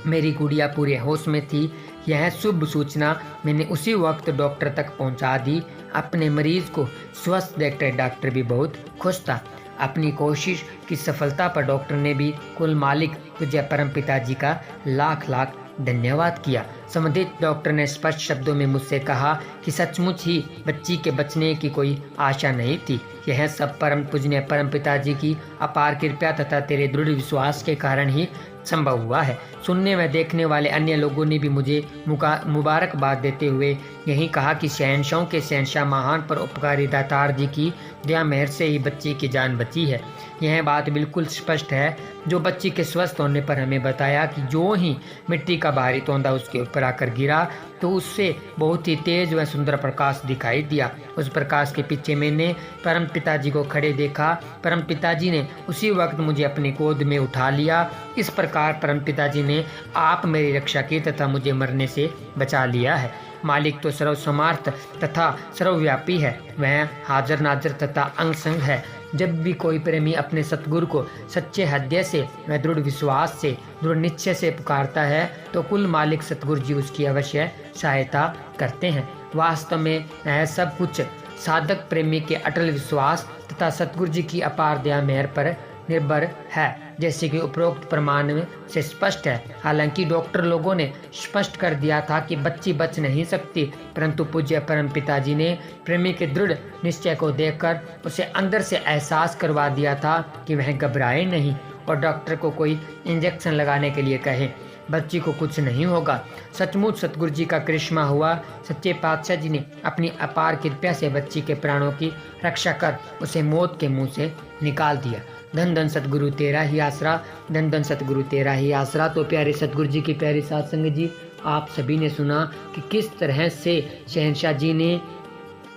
मेरी गुड़िया पूरे होश में थी। यह शुभ सूचना मैंने उसी वक्त डॉक्टर तक पहुंचा दी। अपने मरीज को स्वस्थ देखकर डॉक्टर भी बहुत खुश था। अपनी कोशिश की सफलता पर डॉक्टर ने भी कुल मालिक पूज्य परम पिताजी का लाख लाख धन्यवाद किया। संबंधित डॉक्टर ने स्पष्ट शब्दों में मुझसे कहा कि सचमुच ही बच्ची के बचने की कोई आशा नहीं थी। यह सब परम पूजनीय परम पिताजी की अपार कृपा तथा तेरे दृढ़ विश्वास के कारण ही संभव हुआ है। सुनने व देखने वाले अन्य लोगों ने भी मुझे मुबारकबाद देते हुए यही कहा कि शहंशाहों के शहंशाह महान पर उपकारी दातार जी की दया मेहर से ही बच्ची की जान बची है। यह बात बिल्कुल स्पष्ट है जो बच्ची के स्वस्थ होने पर हमें बताया कि जो ही मिट्टी का भारी तोंदा उसके ऊपर आकर गिरा तो उससे बहुत ही तेज व सुंदर प्रकाश दिखाई दिया। उस प्रकाश के पीछे मैंने परम पिताजी को खड़े देखा। परम पिताजी ने उसी वक्त मुझे अपनी गोद में उठा लिया। इस प्रकार परम पिताजी ने आप मेरी रक्षा की तथा मुझे मरने से बचा लिया है। मालिक तो सर्वसमर्थ तथा सर्वव्यापी है। वह हाजिर नाजिर तथा अंग संग है। जब भी कोई प्रेमी अपने सतगुरु को सच्चे हृदय से व दृढ़ विश्वास से दृढ़ निश्चय से पुकारता है तो कुल मालिक सतगुरु जी उसकी अवश्य सहायता करते हैं। वास्तव में यह सब कुछ साधक प्रेमी के अटल विश्वास तथा सतगुरु जी की अपार दया मेहर पर निर्भर है, जैसे कि उपरोक्त प्रमाण में से स्पष्ट है। हालांकि डॉक्टर लोगों ने स्पष्ट कर दिया था कि बच्ची बच नहीं सकती, परंतु पूज्य परम पिताजी ने प्रेमी के दृढ़ निश्चय को देखकर उसे अंदर से एहसास करवा दिया था कि वह घबराए नहीं और डॉक्टर को कोई इंजेक्शन लगाने के लिए कहे। बच्ची को कुछ नहीं होगा। सचमुच सतगुरु जी का करिश्मा हुआ। सच्चे पातशाह जी ने अपनी अपार कृपा से बच्ची के प्राणों की रक्षा कर उसे मौत के मुंह से निकाल दिया। धन धन सतगुरु तेरा ही आसरा, धन धन सतगुरु तेरा ही आसरा। तो प्यारे सतगुरु जी की प्यारी साध संगत जी, आप सभी ने सुना कि किस तरह से शहंशाह जी ने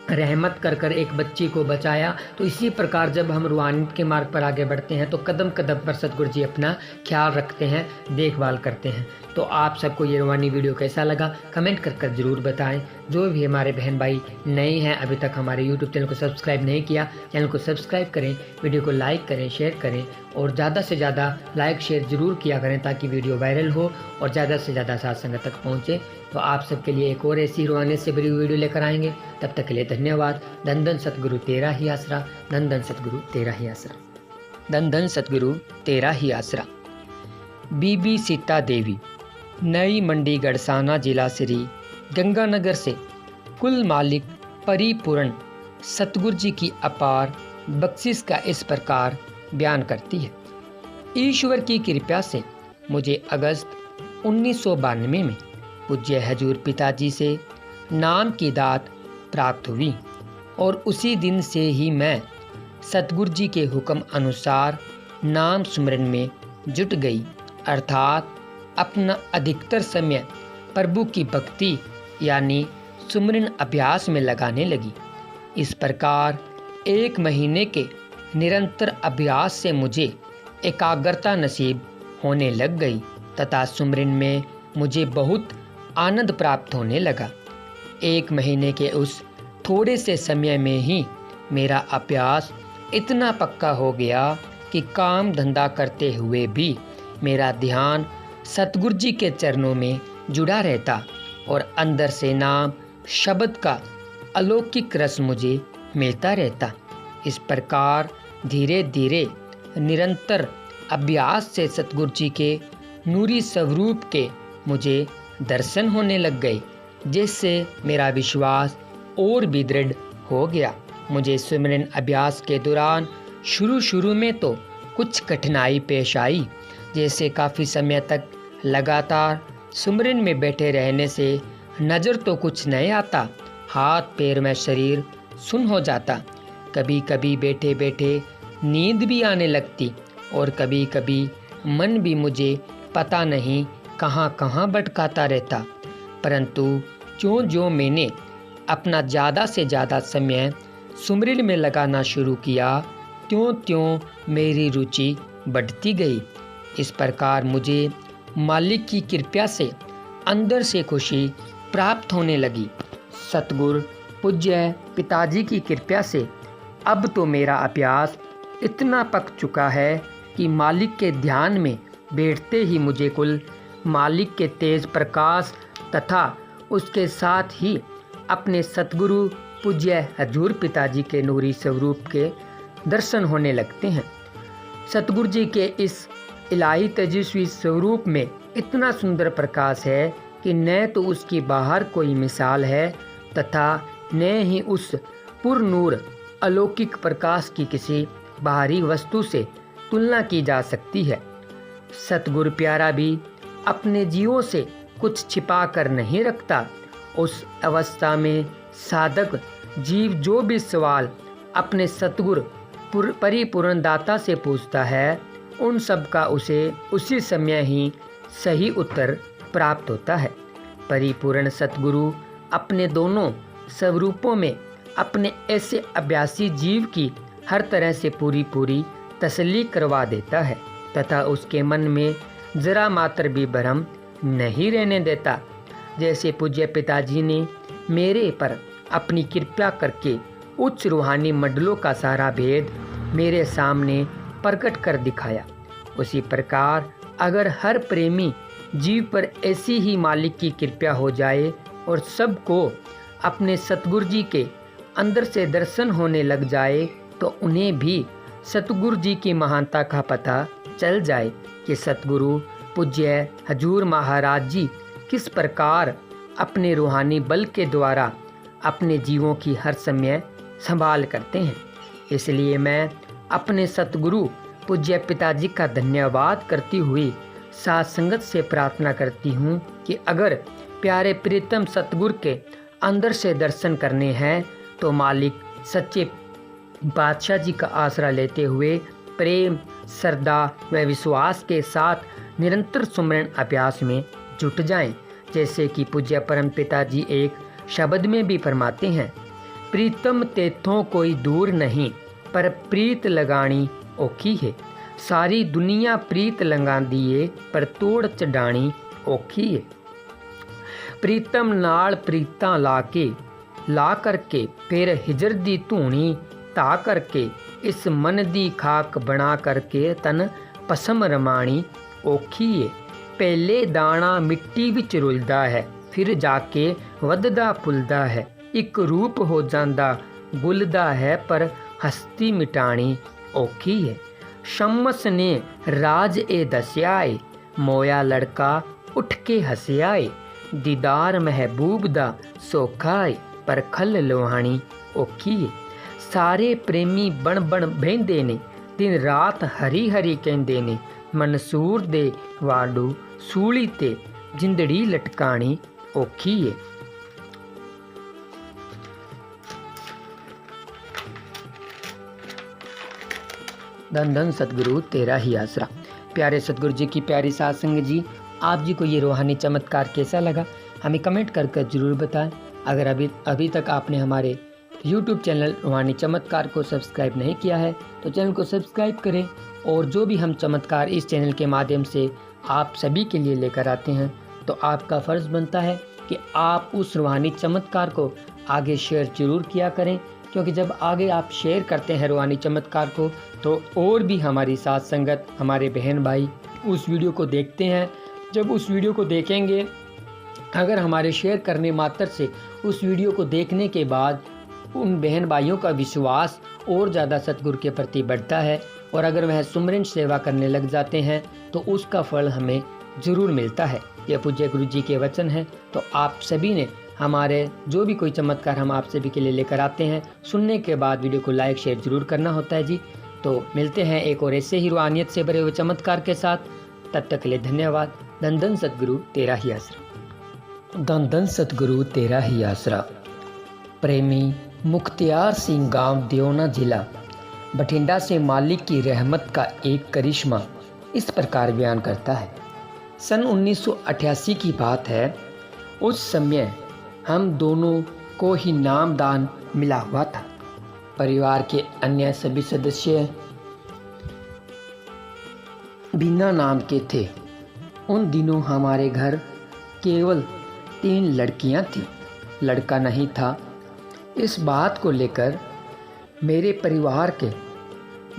रहमत कर कर एक बच्ची को बचाया। तो इसी प्रकार जब हम रूहानियत के मार्ग पर आगे बढ़ते हैं तो कदम कदम पर सतगुरु जी अपना ख्याल रखते हैं, देखभाल करते हैं। तो आप सबको ये रूहानी वीडियो कैसा लगा कमेंट कर कर ज़रूर बताएं। जो भी हमारे बहन भाई नए हैं अभी तक हमारे यूट्यूब चैनल को सब्सक्राइब नहीं किया, चैनल को सब्सक्राइब करें, वीडियो को लाइक करें, शेयर करें और ज़्यादा से ज़्यादा लाइक शेयर ज़रूर किया करें ताकि वीडियो वायरल हो और ज़्यादा से ज़्यादा साथ संगत तक पहुँचे। तो आप सबके लिए एक और ऐसी रूहानियत से भरी वीडियो लेकर आएंगे। तब तक के लिए धन्यवाद। धन धन सतगुरु तेरा ही आसरा, धन धन सतगुरु तेरा ही आसरा, धन धन सतगुरु तेरा ही आसरा। बीबी सीता देवी, नई मंडी गड़साना, जिला श्री गंगानगर से कुल मालिक परिपूर्ण सतगुरु जी की अपार बख्शिश का इस प्रकार बयान करती है। ईश्वर की कृपा से मुझे अगस्त 1992 में पूज्य हजूर पिताजी से नाम की दात प्राप्त हुई और उसी दिन से ही मैं सतगुरु जी के हुक्म अनुसार नाम सुमरन में जुट गई, अर्थात अपना अधिकतर समय प्रभु की भक्ति यानी सुमरन अभ्यास में लगाने लगी। इस प्रकार 1 महीने के निरंतर अभ्यास से मुझे एकाग्रता नसीब होने लग गई तथा सुमरन में मुझे बहुत आनंद प्राप्त होने लगा। 1 महीने के उस थोड़े से समय में ही मेरा अभ्यास इतना पक्का हो गया कि काम धंधा करते हुए भी मेरा ध्यान सतगुरु जी के चरणों में जुड़ा रहता और अंदर से नाम शब्द का अलौकिक रस मुझे मिलता रहता। इस प्रकार धीरे धीरे निरंतर अभ्यास से सतगुरु जी के नूरी स्वरूप के मुझे दर्शन होने लग गए, जिससे मेरा विश्वास और भी दृढ़ हो गया। मुझे सुमरन अभ्यास के दौरान शुरू में तो कुछ कठिनाई पेश आई, जैसे काफ़ी समय तक लगातार सुमरन में बैठे रहने से नज़र तो कुछ नहीं आता, हाथ पैर में शरीर सुन्न हो जाता, कभी कभी बैठे बैठे नींद भी आने लगती और कभी कभी मन भी मुझे पता नहीं कहाँ कहाँ भटकाता रहता। परंतु जो मैंने अपना ज़्यादा से ज़्यादा समय सुमरन में लगाना शुरू किया, त्यों मेरी रुचि बढ़ती गई। इस प्रकार मुझे मालिक की कृपा से अंदर से खुशी प्राप्त होने लगी। सतगुरु पूज्य पिताजी की कृपा से अब तो मेरा अभ्यास इतना पक चुका है कि मालिक के ध्यान में बैठते ही मुझे कुल मालिक के तेज प्रकाश तथा उसके साथ ही अपने सतगुरु पूज्य हजूर पिताजी के नूरी स्वरूप के दर्शन होने लगते हैं। सतगुरु जी के इस इलाही तेजस्वी स्वरूप में इतना सुंदर प्रकाश है कि न तो उसकी बाहर कोई मिसाल है तथा न ही उस पुर नूर अलौकिक प्रकाश की किसी बाहरी वस्तु से तुलना की जा सकती है। सतगुरु प्यारा भी अपने जीवों से कुछ छिपा कर नहीं रखता। उस अवस्था में साधक जीव जो भी सवाल अपने सतगुरु परिपूर्ण दाता से पूछता है, उन सब का उसे उसी समय ही सही उत्तर प्राप्त होता है। परिपूर्ण सतगुरु अपने दोनों स्वरूपों में अपने ऐसे अभ्यासी जीव की हर तरह से पूरी तसल्ली करवा देता है तथा उसके मन में जरा मात्र भी भ्रम नहीं रहने देता। जैसे पूज्य पिताजी ने मेरे पर अपनी कृपा करके उच्च रूहानी मंडलों का सारा भेद मेरे सामने प्रकट कर दिखाया, उसी प्रकार अगर हर प्रेमी जीव पर ऐसी ही मालिक की कृपा हो जाए और सबको अपने सतगुरु जी के अंदर से दर्शन होने लग जाए तो उन्हें भी सतगुरु जी की महानता का पता चल जाए कि सतगुरु पूज्य हजूर महाराज जी किस प्रकार अपने रूहानी बल के द्वारा अपने जीवों की हर समय संभाल करते हैं। इसलिए मैं अपने सतगुरु पूज्य पिताजी का धन्यवाद करती हुई साथ संगत से प्रार्थना करती हूँ कि अगर प्यारे प्रीतम सतगुरु के अंदर से दर्शन करने हैं तो मालिक सच्चे बादशाह जी का आसरा लेते हुए प्रेम, श्रद्धा व विश्वास के साथ निरंतर सुमरन अभ्यास में जुट जाएं। जैसे कि पूज्य परम पिताजी एक शब्द में भी फरमाते हैं, प्रीतम तेथों कोई दूर नहीं पर प्रीत लगानी औखी है। सारी दुनिया प्रीत लगा दिए पर तोड़ चढ़ानी औखी है। प्रीतम नाल प्रीतां ला करके फिर हिजर दी धूनी धा करके इस मन दी खाक बना करके तन पसम रमाणी औखी है। पहले दाना मिट्टी विच रुलदा है फिर जाके वधदा फुलदा है, एक रूप हो जांदा गुलदा है, पर हस्ती मिटाणी औखी है। शम्मस ने राज ए दस्याए, मोया लड़का उठ के हसियाए, दीदार महबूब दा सौखाए, पर खल लुहाणी औखी है। सारे प्रेमी बण बण बहिंदे ने, दिन रात हरी हरी कहंदे ने, मंसूर दे वाडू सूली ते जिंदड़ी लटकाणी औखी है। धन धन सतगुरु तेरा ही आसरा। प्यारे सतगुरु जी की प्यारी साध संगत जी, आप जी को ये रूहानी चमत्कार कैसा लगा हमें कमेंट कर जरूर बताएं। अगर अभी तक आपने हमारे YouTube चैनल रूहानी चमत्कार को सब्सक्राइब नहीं किया है तो चैनल को सब्सक्राइब करें, और जो भी हम चमत्कार इस चैनल के माध्यम से आप सभी के लिए लेकर आते हैं तो आपका फ़र्ज़ बनता है कि आप उस रूहानी चमत्कार को आगे शेयर जरूर किया करें, क्योंकि जब आगे आप शेयर करते हैं रूहानी चमत्कार को तो और भी हमारी साथ संगत, हमारे बहन भाई उस वीडियो को देखते हैं। जब उस वीडियो को देखेंगे, अगर हमारे शेयर करने मात्र से उस वीडियो को देखने के बाद उन बहन भाइयों का विश्वास और ज़्यादा सतगुरु के प्रति बढ़ता है, और अगर वह सुमरन सेवा करने लग जाते हैं तो उसका फल हमें ज़रूर मिलता है। यह पूज्य गुरु जी के वचन है। तो आप सभी ने हमारे जो भी कोई चमत्कार हम आप सभी के लिए लेकर आते हैं, सुनने के बाद वीडियो को लाइक शेयर जरूर करना होता है जी। तो मिलते हैं एक और ऐसे ही रूहानियत से भरे हुए चमत्कार के साथ। तब तक के लिए धन्यवाद। धन धन सतगुरु तेरा ही आसरा। धन धन सतगुरु तेरा ही आसरा। प्रेमी मुख्तियार सिंह, गांव दियोना, जिला बठिंडा से मालिक की रहमत का एक करिश्मा इस प्रकार बयान करता है। सन 1988 की बात है। उस समय हम दोनों को ही नामदान मिला हुआ था। परिवार के अन्य सभी सदस्य बिना नाम के थे। उन दिनों हमारे घर केवल 3 लड़कियां थीं, लड़का नहीं था। इस बात को लेकर मेरे परिवार के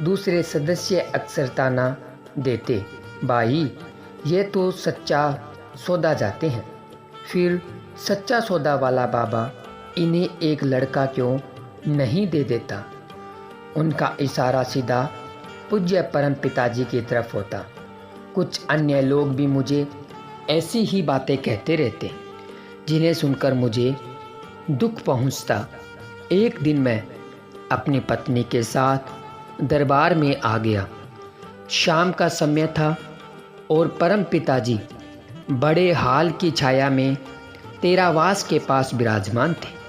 दूसरे सदस्य अक्सर ताना देते, भाई ये तो सच्चा सौदा जाते हैं। फिर सच्चा सौदा वाला बाबा इन्हें एक लड़का क्यों नहीं दे देता। उनका इशारा सीधा पूज्य परम पिताजी की तरफ होता। कुछ अन्य लोग भी मुझे ऐसी ही बातें कहते रहते, जिन्हें सुनकर मुझे दुख पहुंचता। एक दिन मैं अपनी पत्नी के साथ दरबार में आ गया। शाम का समय था और परम पिताजी बड़े हाल की छाया में तेरावास के पास विराजमान थे।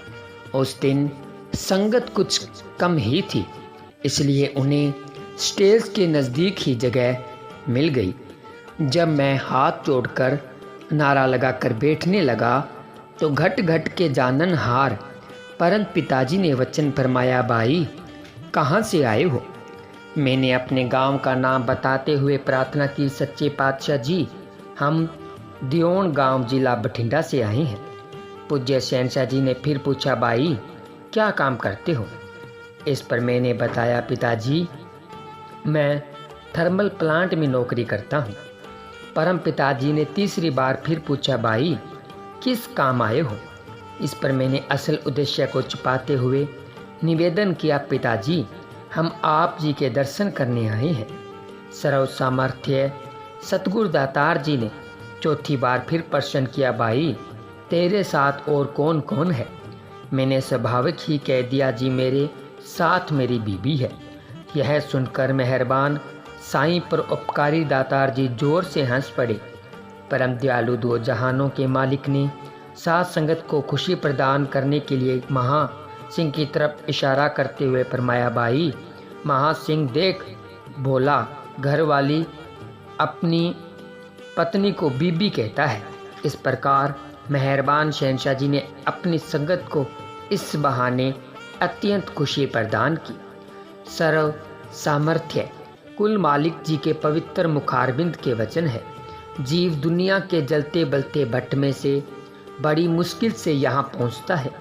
उस दिन संगत कुछ कम ही थी, इसलिए उन्हें स्टेज के नज़दीक ही जगह मिल गई। जब मैं हाथ जोड़कर नारा लगाकर बैठने लगा तो घट घट के जाननहार परम पिताजी ने वचन फरमाया, भाई कहाँ से आए हो। मैंने अपने गांव का नाम बताते हुए प्रार्थना की, सच्चे पातशाह जी हम दियोन गांव जिला बठिंडा से आए हैं। पूज्य शहनशाह जी ने फिर पूछा, भाई क्या काम करते हो। इस पर मैंने बताया, पिताजी मैं थर्मल प्लांट में नौकरी करता हूँ। परम पिताजी ने तीसरी बार फिर पूछा, भाई किस काम आए हो। इस पर मैंने असल उद्देश्य को छुपाते हुए निवेदन किया, पिताजी हम आप जी के दर्शन करने आए हैं। सर्व सामर्थ्य सतगुरु दातार जी ने चौथी बार फिर प्रश्न किया, भाई तेरे साथ और कौन कौन है। मैंने स्वाभाविक ही कह दिया, जी मेरे साथ मेरी बीबी है। यह सुनकर मेहरबान साईं पर उपकारी दातार जी जोर से हंस पड़े। परम दयालु दो जहानों के मालिक ने साथ संगत को खुशी प्रदान करने के लिए महा सिंह की तरफ इशारा करते हुए फरमाया, भाई महा सिंह देख, भोला घरवाली अपनी पत्नी को बीबी कहता है। इस प्रकार मेहरबान शहनशाह जी ने अपनी संगत को इस बहाने अत्यंत खुशी प्रदान की। सर्व सामर्थ्य कुल मालिक जी के पवित्र मुखारबिंद के वचन है। जीव दुनिया के जलते बलते भट्ट में से बड़ी मुश्किल से यहाँ पहुँचता है।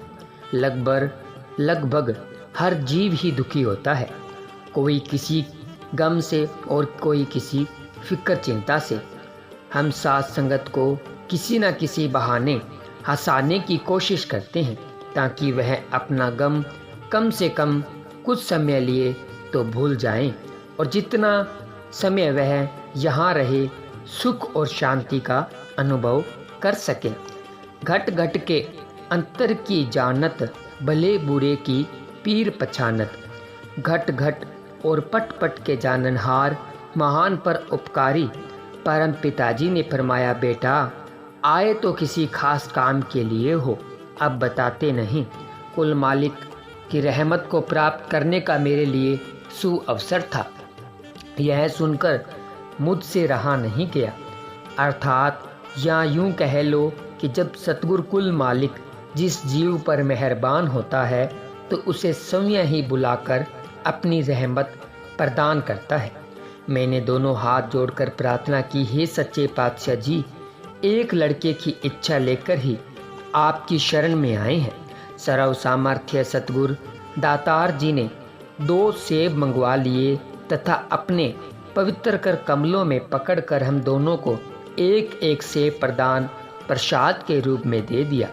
लगभग हर जीव ही दुखी होता है, कोई किसी गम से और कोई किसी फिक्र चिंता से। हम साथ संगत को किसी न किसी बहाने हंसाने की कोशिश करते हैं ताकि वह अपना गम कम से कम कुछ समय लिए तो भूल जाएं और जितना समय वह यहाँ रहे सुख और शांति का अनुभव कर सकें। घट घट के अंतर की जानत, भले बुरे की पीर पछानत। घट घट और पट पट के जाननहार, महान पर उपकारी। परम पिताजी ने फरमाया, बेटा आए तो किसी खास काम के लिए हो, अब बताते नहीं। कुल मालिक की रहमत को प्राप्त करने का मेरे लिए सुअवसर था। यह सुनकर मुझसे रहा नहीं गया। अर्थात या यूं कह लो कि जब सतगुरु कुल मालिक जिस जीव पर मेहरबान होता है तो उसे स्वयं ही बुलाकर अपनी रहमत प्रदान करता है। मैंने दोनों हाथ जोड़कर प्रार्थना की, हे सच्चे पातशाह जी, एक लड़के की इच्छा लेकर ही आपकी शरण में आए हैं। सर्व सामर्थ्य सतगुरु दातार जी ने 2 सेब मंगवा लिए तथा अपने पवित्र कर कमलों में पकड़कर हम दोनों को एक एक सेब प्रदान प्रसाद के रूप में दे दिया।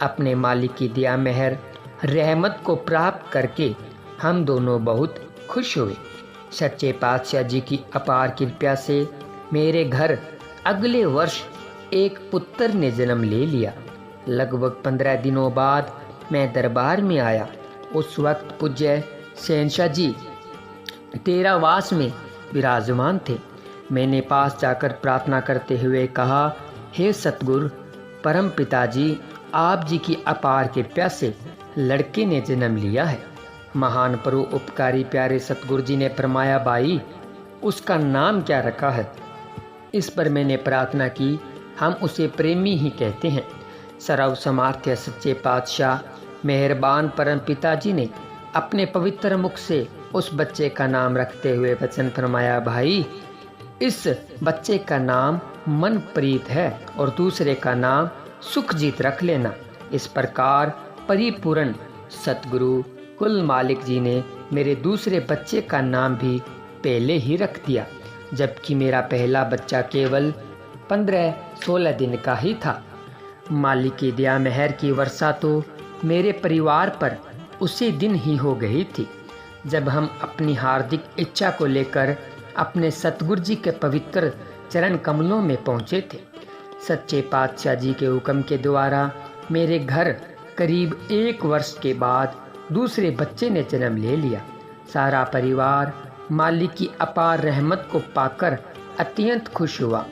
अपने मालिक की दया मेहर रहमत को प्राप्त करके हम दोनों बहुत खुश हुए। सच्चे पातशाह जी की अपार कृपा से मेरे घर अगले वर्ष एक पुत्र ने जन्म ले लिया। लगभग 15 दिनों बाद मैं दरबार में आया। उस वक्त पूज्य शहंशाह जी तेरावास में विराजमान थे। मैंने पास जाकर प्रार्थना करते हुए कहा, हे सतगुरु परम पिताजी, आप जी की अपार कृपा से लड़के ने जन्म लिया है। महान परु उपकारी प्यारे सतगुरु जी ने फरमाया, भाई उसका नाम क्या रखा है? इस पर मैंने प्रार्थना की, हम उसे प्रेमी ही कहते हैं। सर्व सामर्थ्य सच्चे पातशाह मेहरबान परम पिताजी ने अपने पवित्र मुख से उस बच्चे का नाम रखते हुए वचन फरमाया, भाई इस बच्चे का नाम मनप्रीत है और दूसरे का नाम सुखजीत रख लेना। इस प्रकार परिपूर्ण सतगुरु कुल मालिक जी ने मेरे दूसरे बच्चे का नाम भी पहले ही रख दिया, जबकि मेरा पहला बच्चा केवल 15-16 दिन का ही था। मालिक की दया मेहर की वर्षा तो मेरे परिवार पर उसी दिन ही हो गई थी जब हम अपनी हार्दिक इच्छा को लेकर अपने सतगुरु जी के पवित्र चरण कमलों में पहुँचे थे। सच्चे पातशाह जी के हुक्म के द्वारा मेरे घर करीब 1 वर्ष के बाद दूसरे बच्चे ने जन्म ले लिया। सारा परिवार मालिक की अपार रहमत को पाकर अत्यंत खुश हुआ।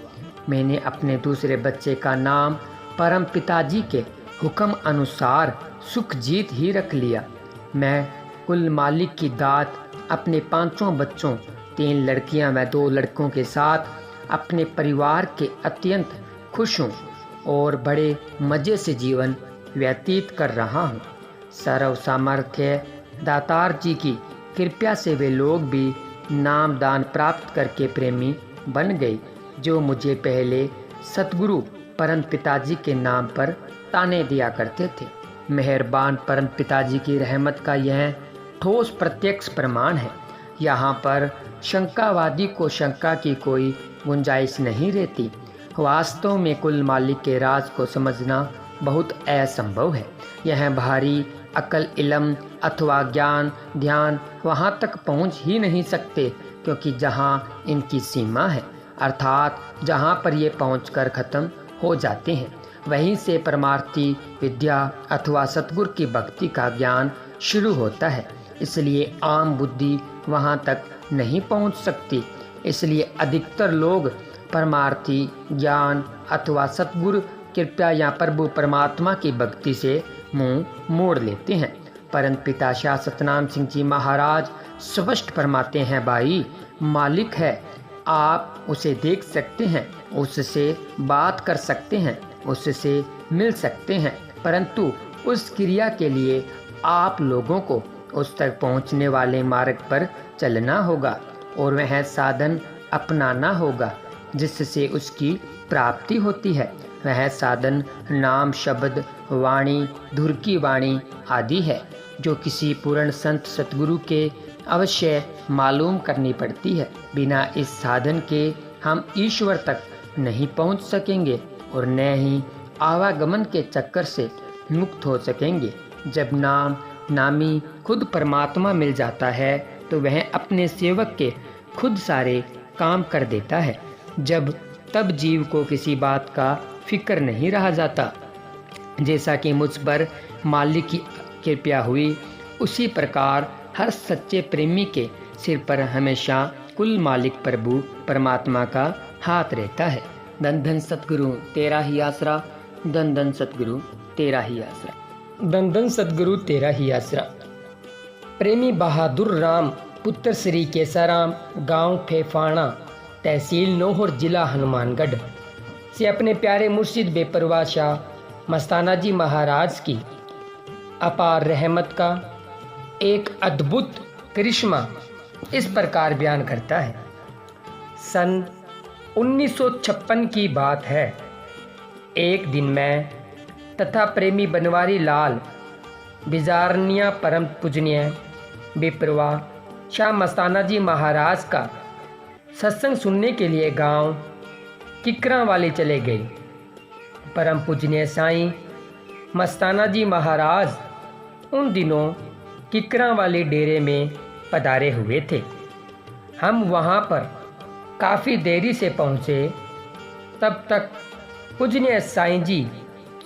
मैंने अपने दूसरे बच्चे का नाम परम पिताजी के हुक्म अनुसार सुखजीत ही रख लिया। मैं कुल मालिक की दात अपने 5 बच्चों, 3 लड़कियां व 2 लड़कों के साथ अपने परिवार के अत्यंत खुश हूँ और बड़े मज़े से जीवन व्यतीत कर रहा हूँ। सर्व सामर्थ्य दातार जी की कृपा से वे लोग भी नाम दान प्राप्त करके प्रेमी बन गए जो मुझे पहले सतगुरु परम पिताजी के नाम पर ताने दिया करते थे। मेहरबान परम पिताजी की रहमत का यह ठोस प्रत्यक्ष प्रमाण है। यहाँ पर शंकावादी को शंका की कोई गुंजाइश नहीं रहती। वास्तव में कुल मालिक के राज को समझना बहुत असंभव है। यह भारी अकल, इल्म अथवा ज्ञान, ध्यान वहाँ तक पहुँच ही नहीं सकते, क्योंकि जहाँ इनकी सीमा है, अर्थात जहाँ पर ये पहुँचकर ख़त्म हो जाते हैं, वहीं से परमार्थी विद्या अथवा सतगुरु की भक्ति का ज्ञान शुरू होता है। इसलिए आम बुद्धि वहाँ तक नहीं पहुँच सकती। इसलिए अधिकतर लोग परमार्थी ज्ञान अथवा सतगुरु कृपया या प्रभु परमात्मा की भक्ति से मुंह मोड़ लेते हैं। परंतु पिता शाह सतनाम सिंह जी महाराज स्पष्ट फरमाते हैं, भाई मालिक है, आप उसे देख सकते हैं, उससे बात कर सकते हैं, उससे मिल सकते हैं, परंतु उस क्रिया के लिए आप लोगों को उस तक पहुंचने वाले मार्ग पर चलना होगा और वह साधन अपनाना होगा जिससे उसकी प्राप्ति होती है। वह साधन नाम, शब्द, वाणी, धुर की वाणी आदि है जो किसी पूर्ण संत सतगुरु के अवश्य मालूम करनी पड़ती है। बिना इस साधन के हम ईश्वर तक नहीं पहुंच सकेंगे और न ही आवागमन के चक्कर से मुक्त हो सकेंगे। जब नाम नामी खुद परमात्मा मिल जाता है तो वह अपने सेवक के खुद सारे काम कर देता है। जब तब जीव को किसी बात का फिक्र नहीं रहा जाता। जैसा कि मुझ पर मालिक की कृपा हुई, उसी प्रकार हर सच्चे प्रेमी के सिर पर हमेशा कुल मालिक प्रभु परमात्मा का हाथ रहता है। धन धन सतगुरु तेरा ही आसरा, धन धन सतगुरु तेरा ही आसरा, धन धन सतगुरु तेरा ही आसरा। प्रेमी बहादुर राम पुत्र श्री केसाराम, गांव फेफाना, तहसील नौहर, जिला हनुमानगढ़ से अपने प्यारे मुर्शिद बेपरवाह शाह मस्ताना जी महाराज की अपार रहमत का एक अद्भुत करिश्मा इस प्रकार बयान करता है। सन 1956 की बात है। एक दिन मैं तथा प्रेमी बनवारी लाल बिजारनिया परम पूजनीय बेपरवाह शाह मस्ताना जी महाराज का सत्संग सुनने के लिए गांव किकरा वाले चले गए। परम पूजनीय साईं मस्ताना जी महाराज उन दिनों किकरा वाले डेरे में पधारे हुए थे। हम वहां पर काफ़ी देरी से पहुँचे। तब तक पूजनीय साईं जी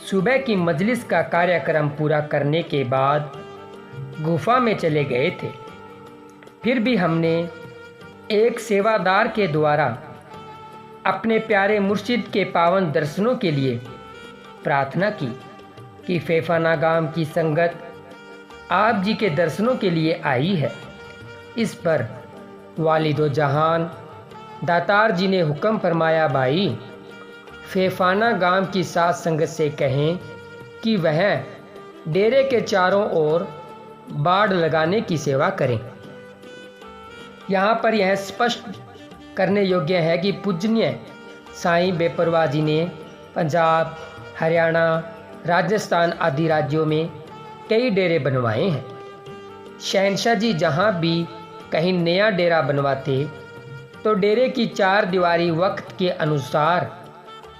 सुबह की मजलिस का कार्यक्रम पूरा करने के बाद गुफा में चले गए थे। फिर भी हमने एक सेवादार के द्वारा अपने प्यारे मुर्शिद के पावन दर्शनों के लिए प्रार्थना की कि फेफाना गांव की संगत आप जी के दर्शनों के लिए आई है। इस पर वालिदो जहान दातार जी ने हुक्म फरमाया, भाई फेफाना गांव की साथ संगत से कहें कि वह डेरे के चारों ओर बाड़ लगाने की सेवा करें। यहाँ पर यह स्पष्ट करने योग्य है कि पूजनीय साईं बेपरवाह जी ने पंजाब, हरियाणा, राजस्थान आदि राज्यों में कई डेरे बनवाए हैं। शहनशाह जी जहाँ भी कहीं नया डेरा बनवाते तो डेरे की चार दीवारी वक्त के अनुसार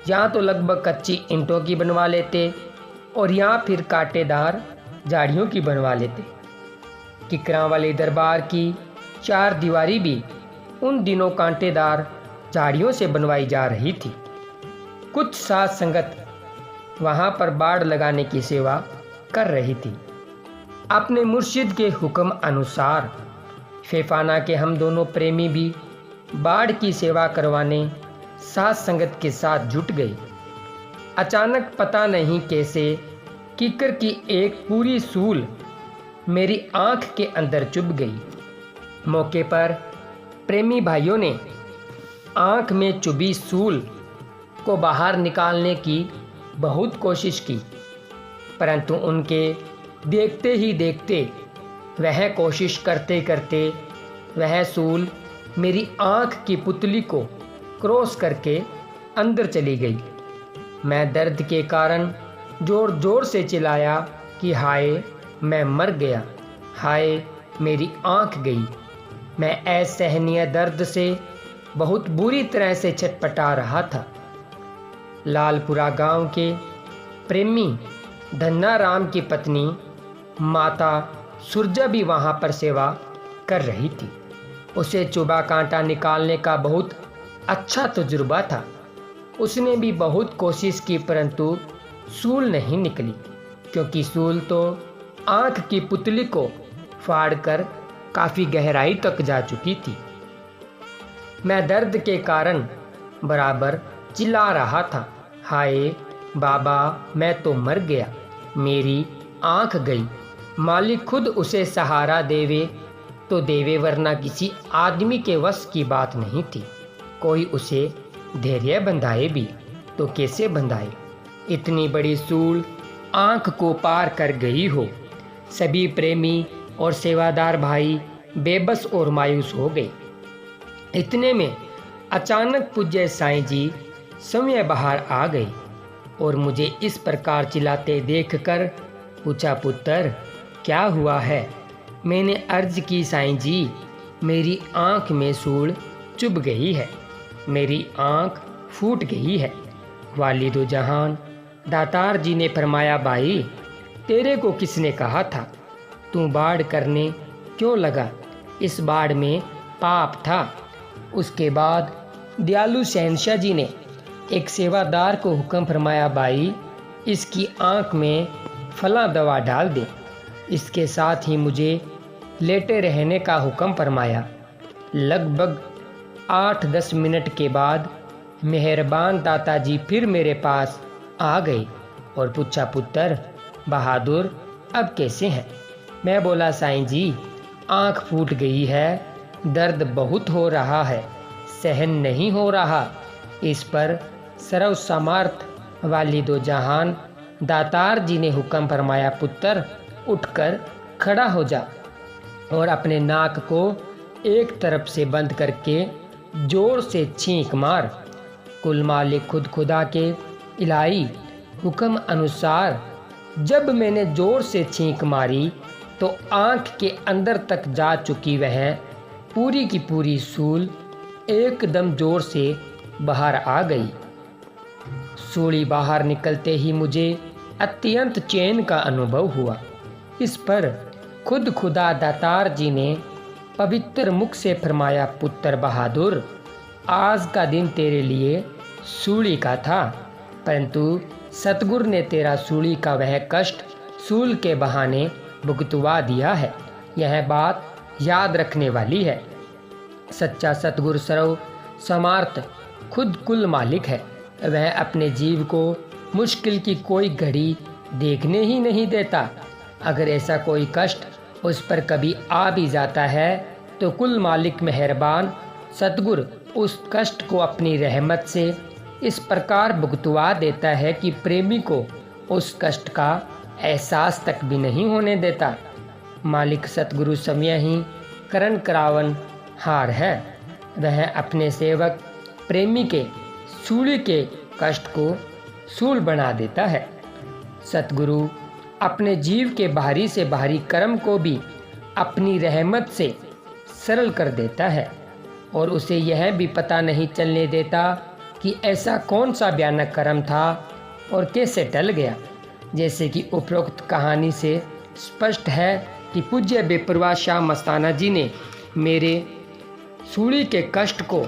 यहाँ तो लगभग कच्ची ईंटों की बनवा लेते और यहाँ फिर कांटेदार झाड़ियों की बनवा लेते। किकरा वाले दरबार की चार दीवारी भी उन दिनों कांटेदार झाड़ियों से बनवाई जा रही थी। कुछ साथ संगत वहाँ पर बाड़ लगाने की सेवा कर रही थी। अपने मुर्शिद के हुक्म अनुसार फेफाना के हम दोनों प्रेमी भी बाड़ की सेवा करवाने साथ संगत के साथ जुट गए। अचानक पता नहीं कैसे कीकर की एक पूरी सूल मेरी आंख के अंदर चुभ गई। मौके पर प्रेमी भाइयों ने आंख में चुभी सूल को बाहर निकालने की बहुत कोशिश की, परंतु उनके देखते ही देखते वह कोशिश करते करते वह सूल मेरी आंख की पुतली को क्रॉस करके अंदर चली गई। मैं दर्द के कारण जोर जोर से चिल्लाया कि हाय मैं मर गया, हाय मेरी आंख गई। मैं असहनीय दर्द से बहुत बुरी तरह से छटपटा रहा था। लालपुरा गांव के प्रेमी धन्ना राम की पत्नी माता सुरजा भी वहां पर सेवा कर रही थी। उसे चुभा कांटा निकालने का बहुत अच्छा तजुर्बा था। उसने भी बहुत कोशिश की परंतु सूल नहीं निकली, क्योंकि सूल तो आंख की पुतली को फाड़कर काफ़ी गहराई तक जा चुकी थी। मैं दर्द के कारण बराबर चिल्ला रहा था, हाय बाबा मैं तो मर गया, मेरी आंख गई। मालिक खुद उसे सहारा देवे तो देवे, वरना किसी आदमी के वश की बात नहीं थी। कोई उसे धैर्य बंधाए भी तो कैसे बंधाए, इतनी बड़ी सूल आंख को पार कर गई हो। सभी प्रेमी और सेवादार भाई बेबस और मायूस हो गए। इतने में अचानक पूज्य साईं जी समय बाहर आ गए और मुझे इस प्रकार चिल्लाते देखकर पूछा, पुत्र क्या हुआ है? मैंने अर्ज की, साईं जी मेरी आंख में सूल चुभ गई है, मेरी आंख फूट गई है। वालिदो जहान दातार जी ने फरमाया, भाई तेरे को किसने कहा था, तू बाढ़ करने क्यों लगा, इस बाढ़ में पाप था। उसके बाद दयालु शहंशाह जी ने एक सेवादार को हुक्म फरमाया, भाई इसकी आंख में फला दवा डाल दे। इसके साथ ही मुझे लेटे रहने का हुक्म फरमाया। लगभग 8-10 मिनट के बाद मेहरबान दाताजी फिर मेरे पास आ गए और पूछा, पुत्र बहादुर अब कैसे हैं। मैं बोला, साईं जी आँख फूट गई है, दर्द बहुत हो रहा है, सहन नहीं हो रहा। इस पर सर्व सामर्थ वाली दो जहान दातार जी ने हुक्म फरमाया, पुत्र उठकर खड़ा हो जा और अपने नाक को एक तरफ से बंद करके जोर से छींक मार। कुल मालिक खुद खुदा के इलाही हुक्म अनुसार जब मैंने जोर से छींक मारी तो आँख के अंदर तक जा चुकी वह पूरी की पूरी सूल एकदम जोर से बाहर आ गई। सूली बाहर निकलते ही मुझे अत्यंत चैन का अनुभव हुआ। इस पर खुद खुदा दातार जी ने पवित्र मुख से फरमाया, पुत्र बहादुर आज का दिन तेरे लिए सूली का था, परंतु सतगुरु ने तेरा सूली का वह कष्ट सूल के बहाने भुगतवा दिया है। यह बात याद रखने वाली है। सच्चा सतगुरु सर्व समार्थ खुद कुल मालिक है। वह अपने जीव को मुश्किल की कोई घड़ी देखने ही नहीं देता। अगर ऐसा कोई कष्ट उस पर कभी आ भी जाता है तो कुल मालिक मेहरबान सतगुरु उस कष्ट को अपनी रहमत से इस प्रकार भुगतवा देता है कि प्रेमी को उस कष्ट का एहसास तक भी नहीं होने देता। मालिक सतगुरु समय ही करण करावन हार है। वह अपने सेवक प्रेमी के सूली के कष्ट को सूल बना देता है। सतगुरु अपने जीव के बाहरी से बाहरी कर्म को भी अपनी रहमत से सरल कर देता है और उसे यह भी पता नहीं चलने देता कि ऐसा कौन सा भयानक कर्म था और कैसे टल गया। जैसे कि उपरोक्त कहानी से स्पष्ट है कि पूज्य बेपरवाह शाह मस्ताना जी ने मेरे सूली के कष्ट को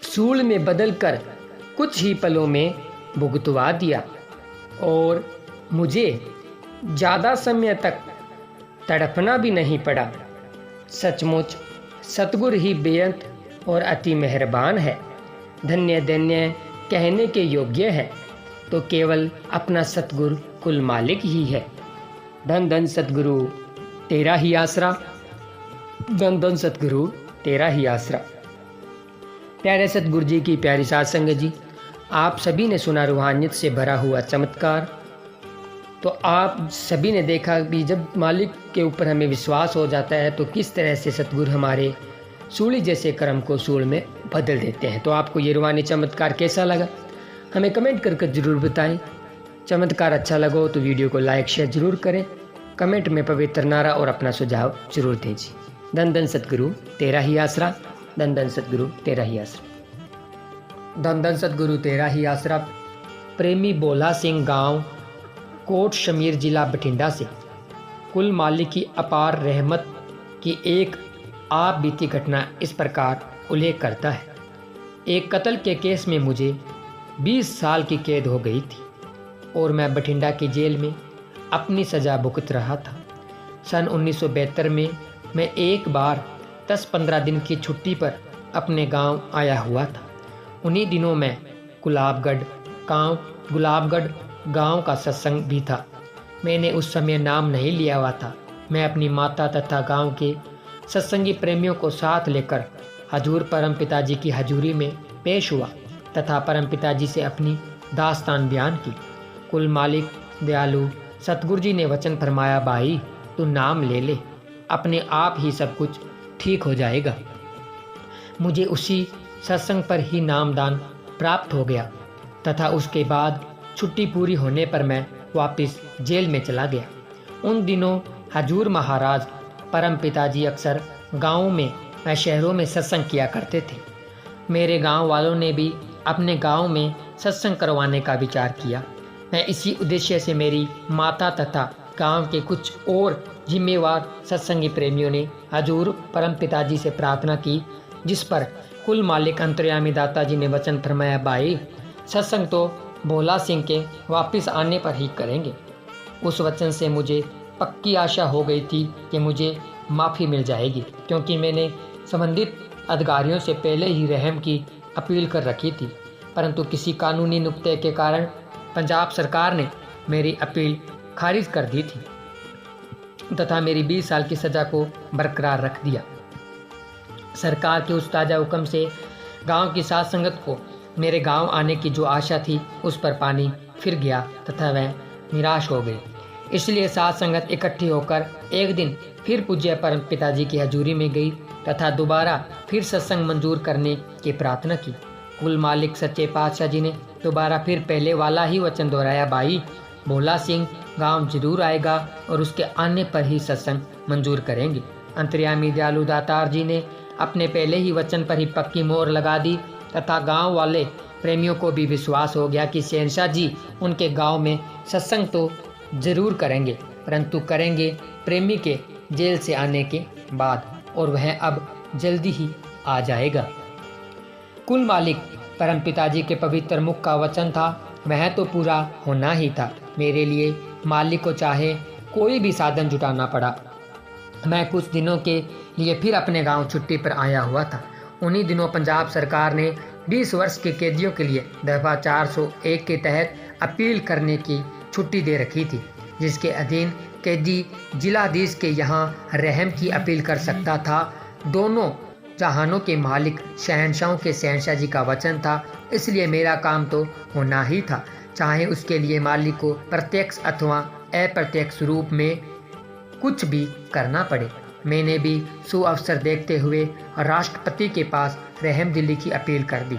सूल में बदलकर कुछ ही पलों में भुगतवा दिया और मुझे ज़्यादा समय तक तड़पना भी नहीं पड़ा। सचमुच सतगुरु ही बेअंत और अति मेहरबान है। धन्य धन्य कहने के योग्य है तो केवल अपना सतगुरु कुल मालिक ही है। धन धन सतगुरु तेरा ही आसरा, धन धन सतगुरु तेरा ही आसरा। प्यारे सतगुरु जी की प्यारी साध संगत जी, आप सभी ने सुना रूहानियत से भरा हुआ चमत्कार। तो आप सभी ने देखा भी जब मालिक के ऊपर हमें विश्वास हो जाता है तो किस तरह से सतगुरु हमारे सूली जैसे कर्म को सूल में बदल देते हैं। तो आपको ये रूहानी चमत्कार कैसा लगा हमें कमेंट करके ज़रूर बताएं। चमत्कार अच्छा लगा तो वीडियो को लाइक शेयर ज़रूर करें। कमेंट में पवित्र नारा और अपना सुझाव जरूर दीजिए। धन धन सतगुरु तेरा ही आसरा, धन धन सतगुरु तेरा ही आसरा, धन धन सतगुरु तेरा ही आसरा। प्रेमी भोला सिंह, गांव कोट शमीर, जिला बठिंडा से कुल मालिक की अपार रहमत की एक आप बीती घटना इस प्रकार उल्लेख करता है। एक कत्ल के केस में मुझे 20 साल की कैद हो गई थी और मैं बठिंडा की जेल में अपनी सज़ा भुगत रहा था। सन 1972 में मैं एक बार 10-15 दिन की छुट्टी पर अपने गांव आया हुआ था। उन्हीं दिनों में गुलाबगढ़ गांव का सत्संग भी था। मैंने उस समय नाम नहीं लिया हुआ था। मैं अपनी माता तथा गांव के सत्संगी प्रेमियों को साथ लेकर हजूर परम पिताजी की हजूरी में पेश हुआ तथा परम पिताजी से अपनी दास्तान बयान की। कुल मालिक दयालु सतगुरु जी ने वचन फरमाया, भाई तू नाम ले ले, अपने आप ही सब कुछ ठीक हो जाएगा। मुझे उसी सत्संग पर ही नामदान प्राप्त हो गया तथा उसके बाद छुट्टी पूरी होने पर मैं वापस जेल में चला गया। उन दिनों हजूर महाराज परम पिताजी अक्सर गाँव में व शहरों में सत्संग किया करते थे। मेरे गांव वालों ने भी अपने गांव में सत्संग करवाने का विचार किया। मैं इसी उद्देश्य से मेरी माता तथा गांव के कुछ और जिम्मेवार सत्संगी प्रेमियों ने हजूर परम पिताजी से प्रार्थना की, जिस पर कुल मालिक अंतर्यामी दाता जी ने वचन फरमाया, भाई सत्संग तो भोला सिंह के वापस आने पर ही करेंगे। उस वचन से मुझे पक्की आशा हो गई थी कि मुझे माफ़ी मिल जाएगी, क्योंकि मैंने संबंधित अधिकारियों से पहले ही रहम की अपील कर रखी थी, परंतु किसी कानूनी नुक्ते के कारण पंजाब सरकार ने मेरी अपील खारिज कर दी थी तथा मेरी 20 साल की सज़ा को बरकरार रख दिया। सरकार के उस ताज़ा हुक्म से गांव की साध संगत को मेरे गांव आने की जो आशा थी उस पर पानी फिर गया तथा वह निराश हो गई। इसलिए साध संगत इकट्ठी होकर एक दिन फिर पूज्य परम पिताजी की हजूरी में गई तथा दोबारा फिर सत्संग मंजूर करने की प्रार्थना की। कुल मालिक सच्चे पातशाह जी ने दोबारा फिर पहले वाला ही वचन दोहराया, भाई भोला सिंह गांव जरूर आएगा और उसके आने पर ही सत्संग मंजूर करेंगे। अंतर्यामी दयालु दातार जी ने अपने पहले ही वचन पर ही पक्की मोहर लगा दी तथा गांव वाले प्रेमियों को भी विश्वास हो गया कि शहंशाह जी उनके गांव में सत्संग तो जरूर करेंगे, परंतु करेंगे प्रेमी के जेल से आने के बाद, और वह अब जल्दी ही आ जाएगा। कुल मालिक परम पिताजी के पवित्र मुख का वचन था, वह तो पूरा होना ही था। मेरे लिए मालिक को चाहे कोई भी साधन जुटाना पड़ा। मैं कुछ दिनों के लिए फिर अपने गांव छुट्टी पर आया हुआ था। उन्हीं दिनों पंजाब सरकार ने 20 वर्ष के कैदियों के लिए दफा 401 के तहत अपील करने की छुट्टी दे रखी थी, जिसके अधीन कैदी जिलाधीश के यहाँ रहम की अपील कर सकता था। दोनों जहानों के मालिक शहंशाहों के शहंशाह जी का वचन था, इसलिए मेरा काम तो होना ही था, चाहे उसके लिए मालिक को प्रत्यक्ष अथवा अप्रत्यक्ष रूप में कुछ भी करना पड़े। मैंने भी सुअवसर देखते हुए राष्ट्रपति के पास रहम दिली की अपील कर दी।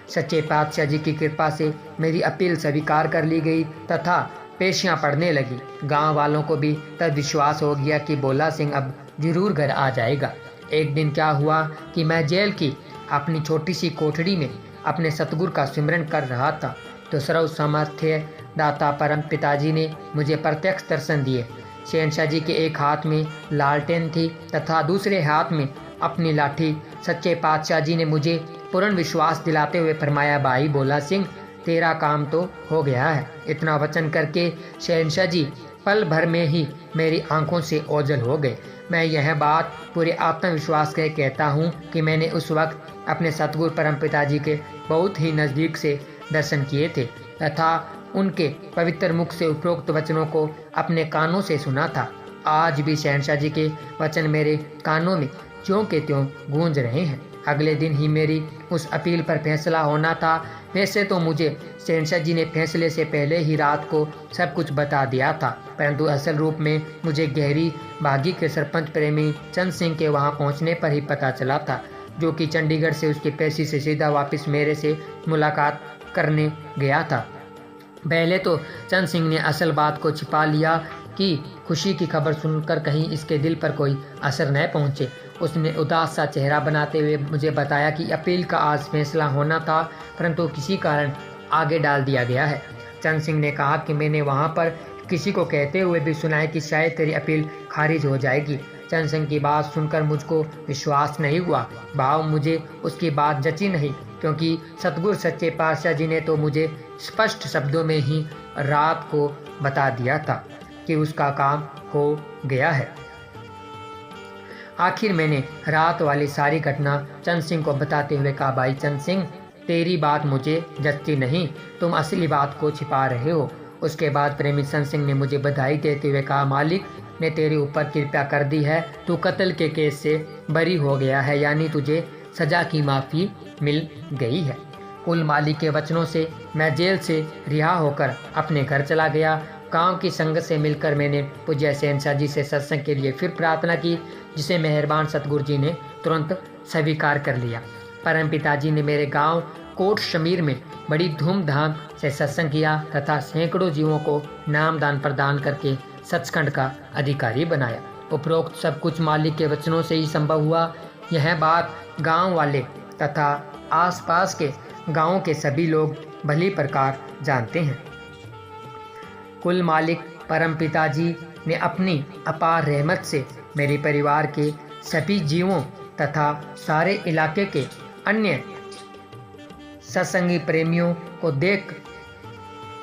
सच्चे पातशाह जी की कृपा से मेरी अपील स्वीकार कर ली गई तथा पेशियां पड़ने लगी। गांव वालों को भी तब विश्वास हो गया कि भोला सिंह अब जरूर घर आ जाएगा। एक दिन क्या हुआ कि मैं जेल की अपनी छोटी सी कोठड़ी में अपने सतगुरु का सिमरन कर रहा था, तो सर्व सामर्थ्य दाता परम पिताजी ने मुझे प्रत्यक्ष दर्शन दिए। शहंशाह जी के एक हाथ में लालटेन थी तथा दूसरे हाथ में अपनी लाठी। सच्चे पातशाह जी ने मुझे पूर्ण विश्वास दिलाते हुए फरमाया, भाई भोला सिंह तेरा काम तो हो गया है। इतना वचन करके शहंशाह जी पल भर में ही मेरी आंखों से ओझल हो गए। मैं यह बात पूरे आत्मविश्वास के कहता हूँ कि मैंने उस वक्त अपने सतगुरु परम पिताजी के बहुत ही नज़दीक से दर्शन किए थे तथा उनके पवित्र मुख से उपरोक्त वचनों को अपने कानों से सुना था। आज भी शहंशाह जी के वचन मेरे कानों में ज्यों के त्यों गूंज रहे हैं। अगले दिन ही मेरी उस अपील पर फैसला होना था। वैसे तो मुझे शहंशाह जी ने फैसले से पहले ही रात को सब कुछ बता दिया था, परंतु असल रूप में मुझे गहरी बागी के सरपंच प्रेमी चंद सिंह के वहां पहुंचने पर ही पता चला था, जो कि चंडीगढ़ से उसके पेशी से सीधा वापस मेरे से मुलाकात करने गया था। पहले तो चंद सिंह ने असल बात को छिपा लिया कि खुशी की खबर सुनकर कहीं इसके दिल पर कोई असर न पहुंचे। उसने उदास सा चेहरा बनाते हुए मुझे बताया कि अपील का आज फैसला होना था, परंतु किसी कारण आगे डाल दिया गया है। चंद सिंह ने कहा कि मैंने वहां पर किसी को कहते हुए भी सुना है कि शायद तेरी अपील खारिज हो जाएगी। चंद सिंह की बात सुनकर मुझको विश्वास नहीं हुआ। भाव मुझे उसकी बात जची नहीं, क्योंकि सतगुरु सच्चे पातशाह जी ने तो मुझे स्पष्ट शब्दों में ही रात को बता दिया था कि उसका काम हो गया है। आखिर मैंने रात वाली सारी घटना चंद सिंह को बताते हुए कहा, भाई चंद सिंह तेरी बात मुझे जचती नहीं, तुम असली बात को छिपा रहे हो। उसके बाद प्रेमी चंद सिंह ने मुझे बधाई देते हुए कहा, मालिक ने तेरे ऊपर कृपा कर दी है, तू कत्ल के केस से बरी हो गया है, यानी तुझे सजा की माफ़ी मिल गई है। कुल मालिक के वचनों से मैं जेल से रिहा होकर अपने घर चला गया। गांव की संगत से मिलकर मैंने पूज्य शहंशाह जी से सत्संग के लिए फिर प्रार्थना की, जिसे मेहरबान सतगुरु जी ने तुरंत स्वीकार कर लिया। परम पिताजी ने मेरे गांव कोट शमीर में बड़ी धूमधाम से सत्संग किया तथा सैकड़ों जीवों को नामदान प्रदान करके सचखंड का अधिकारी बनाया। उपरोक्त सब कुछ मालिक के वचनों से ही संभव हुआ। यह बात गांव वाले तथा आसपास के गांवों के सभी लोग भली प्रकार जानते हैं। कुल मालिक परम पिताजी ने अपनी अपार रहमत से मेरे परिवार के सभी जीवों तथा सारे इलाके के अन्य सत्संगी प्रेमियों को देख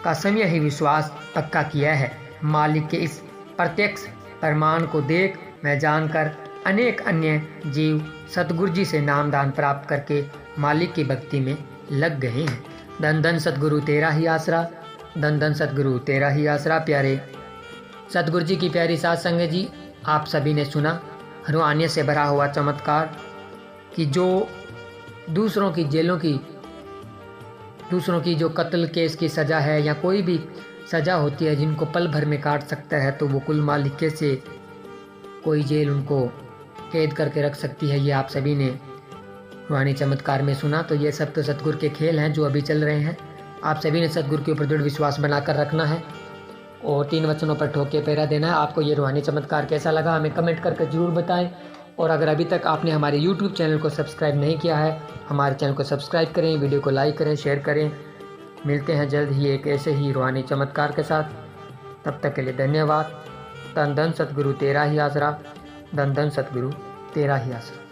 का समय ही विश्वास पक्का किया है। मालिक के इस प्रत्यक्ष प्रमाण को देख मैं जानकर अनेक अन्य जीव सतगुरु जी से नामदान प्राप्त करके मालिक की भक्ति में लग गए हैं। धन धन सतगुरु तेरा ही आसरा, धन धन सतगुरु तेरा ही आसरा। प्यारे सतगुरु जी की प्यारी साध संगत जी, आप सभी ने सुना रूहानियत से भरा हुआ चमत्कार कि जो दूसरों की जो कत्ल केस की सज़ा है या कोई भी सज़ा होती है जिनको पल भर में काट सकता है, तो वो कुल मालिक कैसे कोई जेल उनको कैद करके रख सकती है। ये आप सभी ने रूहानी चमत्कार में सुना। तो ये सब तो सतगुरु के खेल हैं जो अभी चल रहे हैं। आप सभी ने सतगुरु के ऊपर दृढ़ विश्वास बनाकर रखना है और 3 वचनों पर ठोक के पैरा देना है। आपको ये रूहानी चमत्कार कैसा लगा हमें कमेंट करके ज़रूर बताएं। और अगर अभी तक आपने हमारे YouTube चैनल को सब्सक्राइब नहीं किया है, हमारे चैनल को सब्सक्राइब करें, वीडियो को लाइक करें, शेयर करें। मिलते हैं जल्द ही एक ऐसे ही रूहानी चमत्कार के साथ। तब तक के लिए धन्यवाद। धन धन सतगुरु तेरा ही आसरा, धन धन सतगुरु तेरा ही आसरा।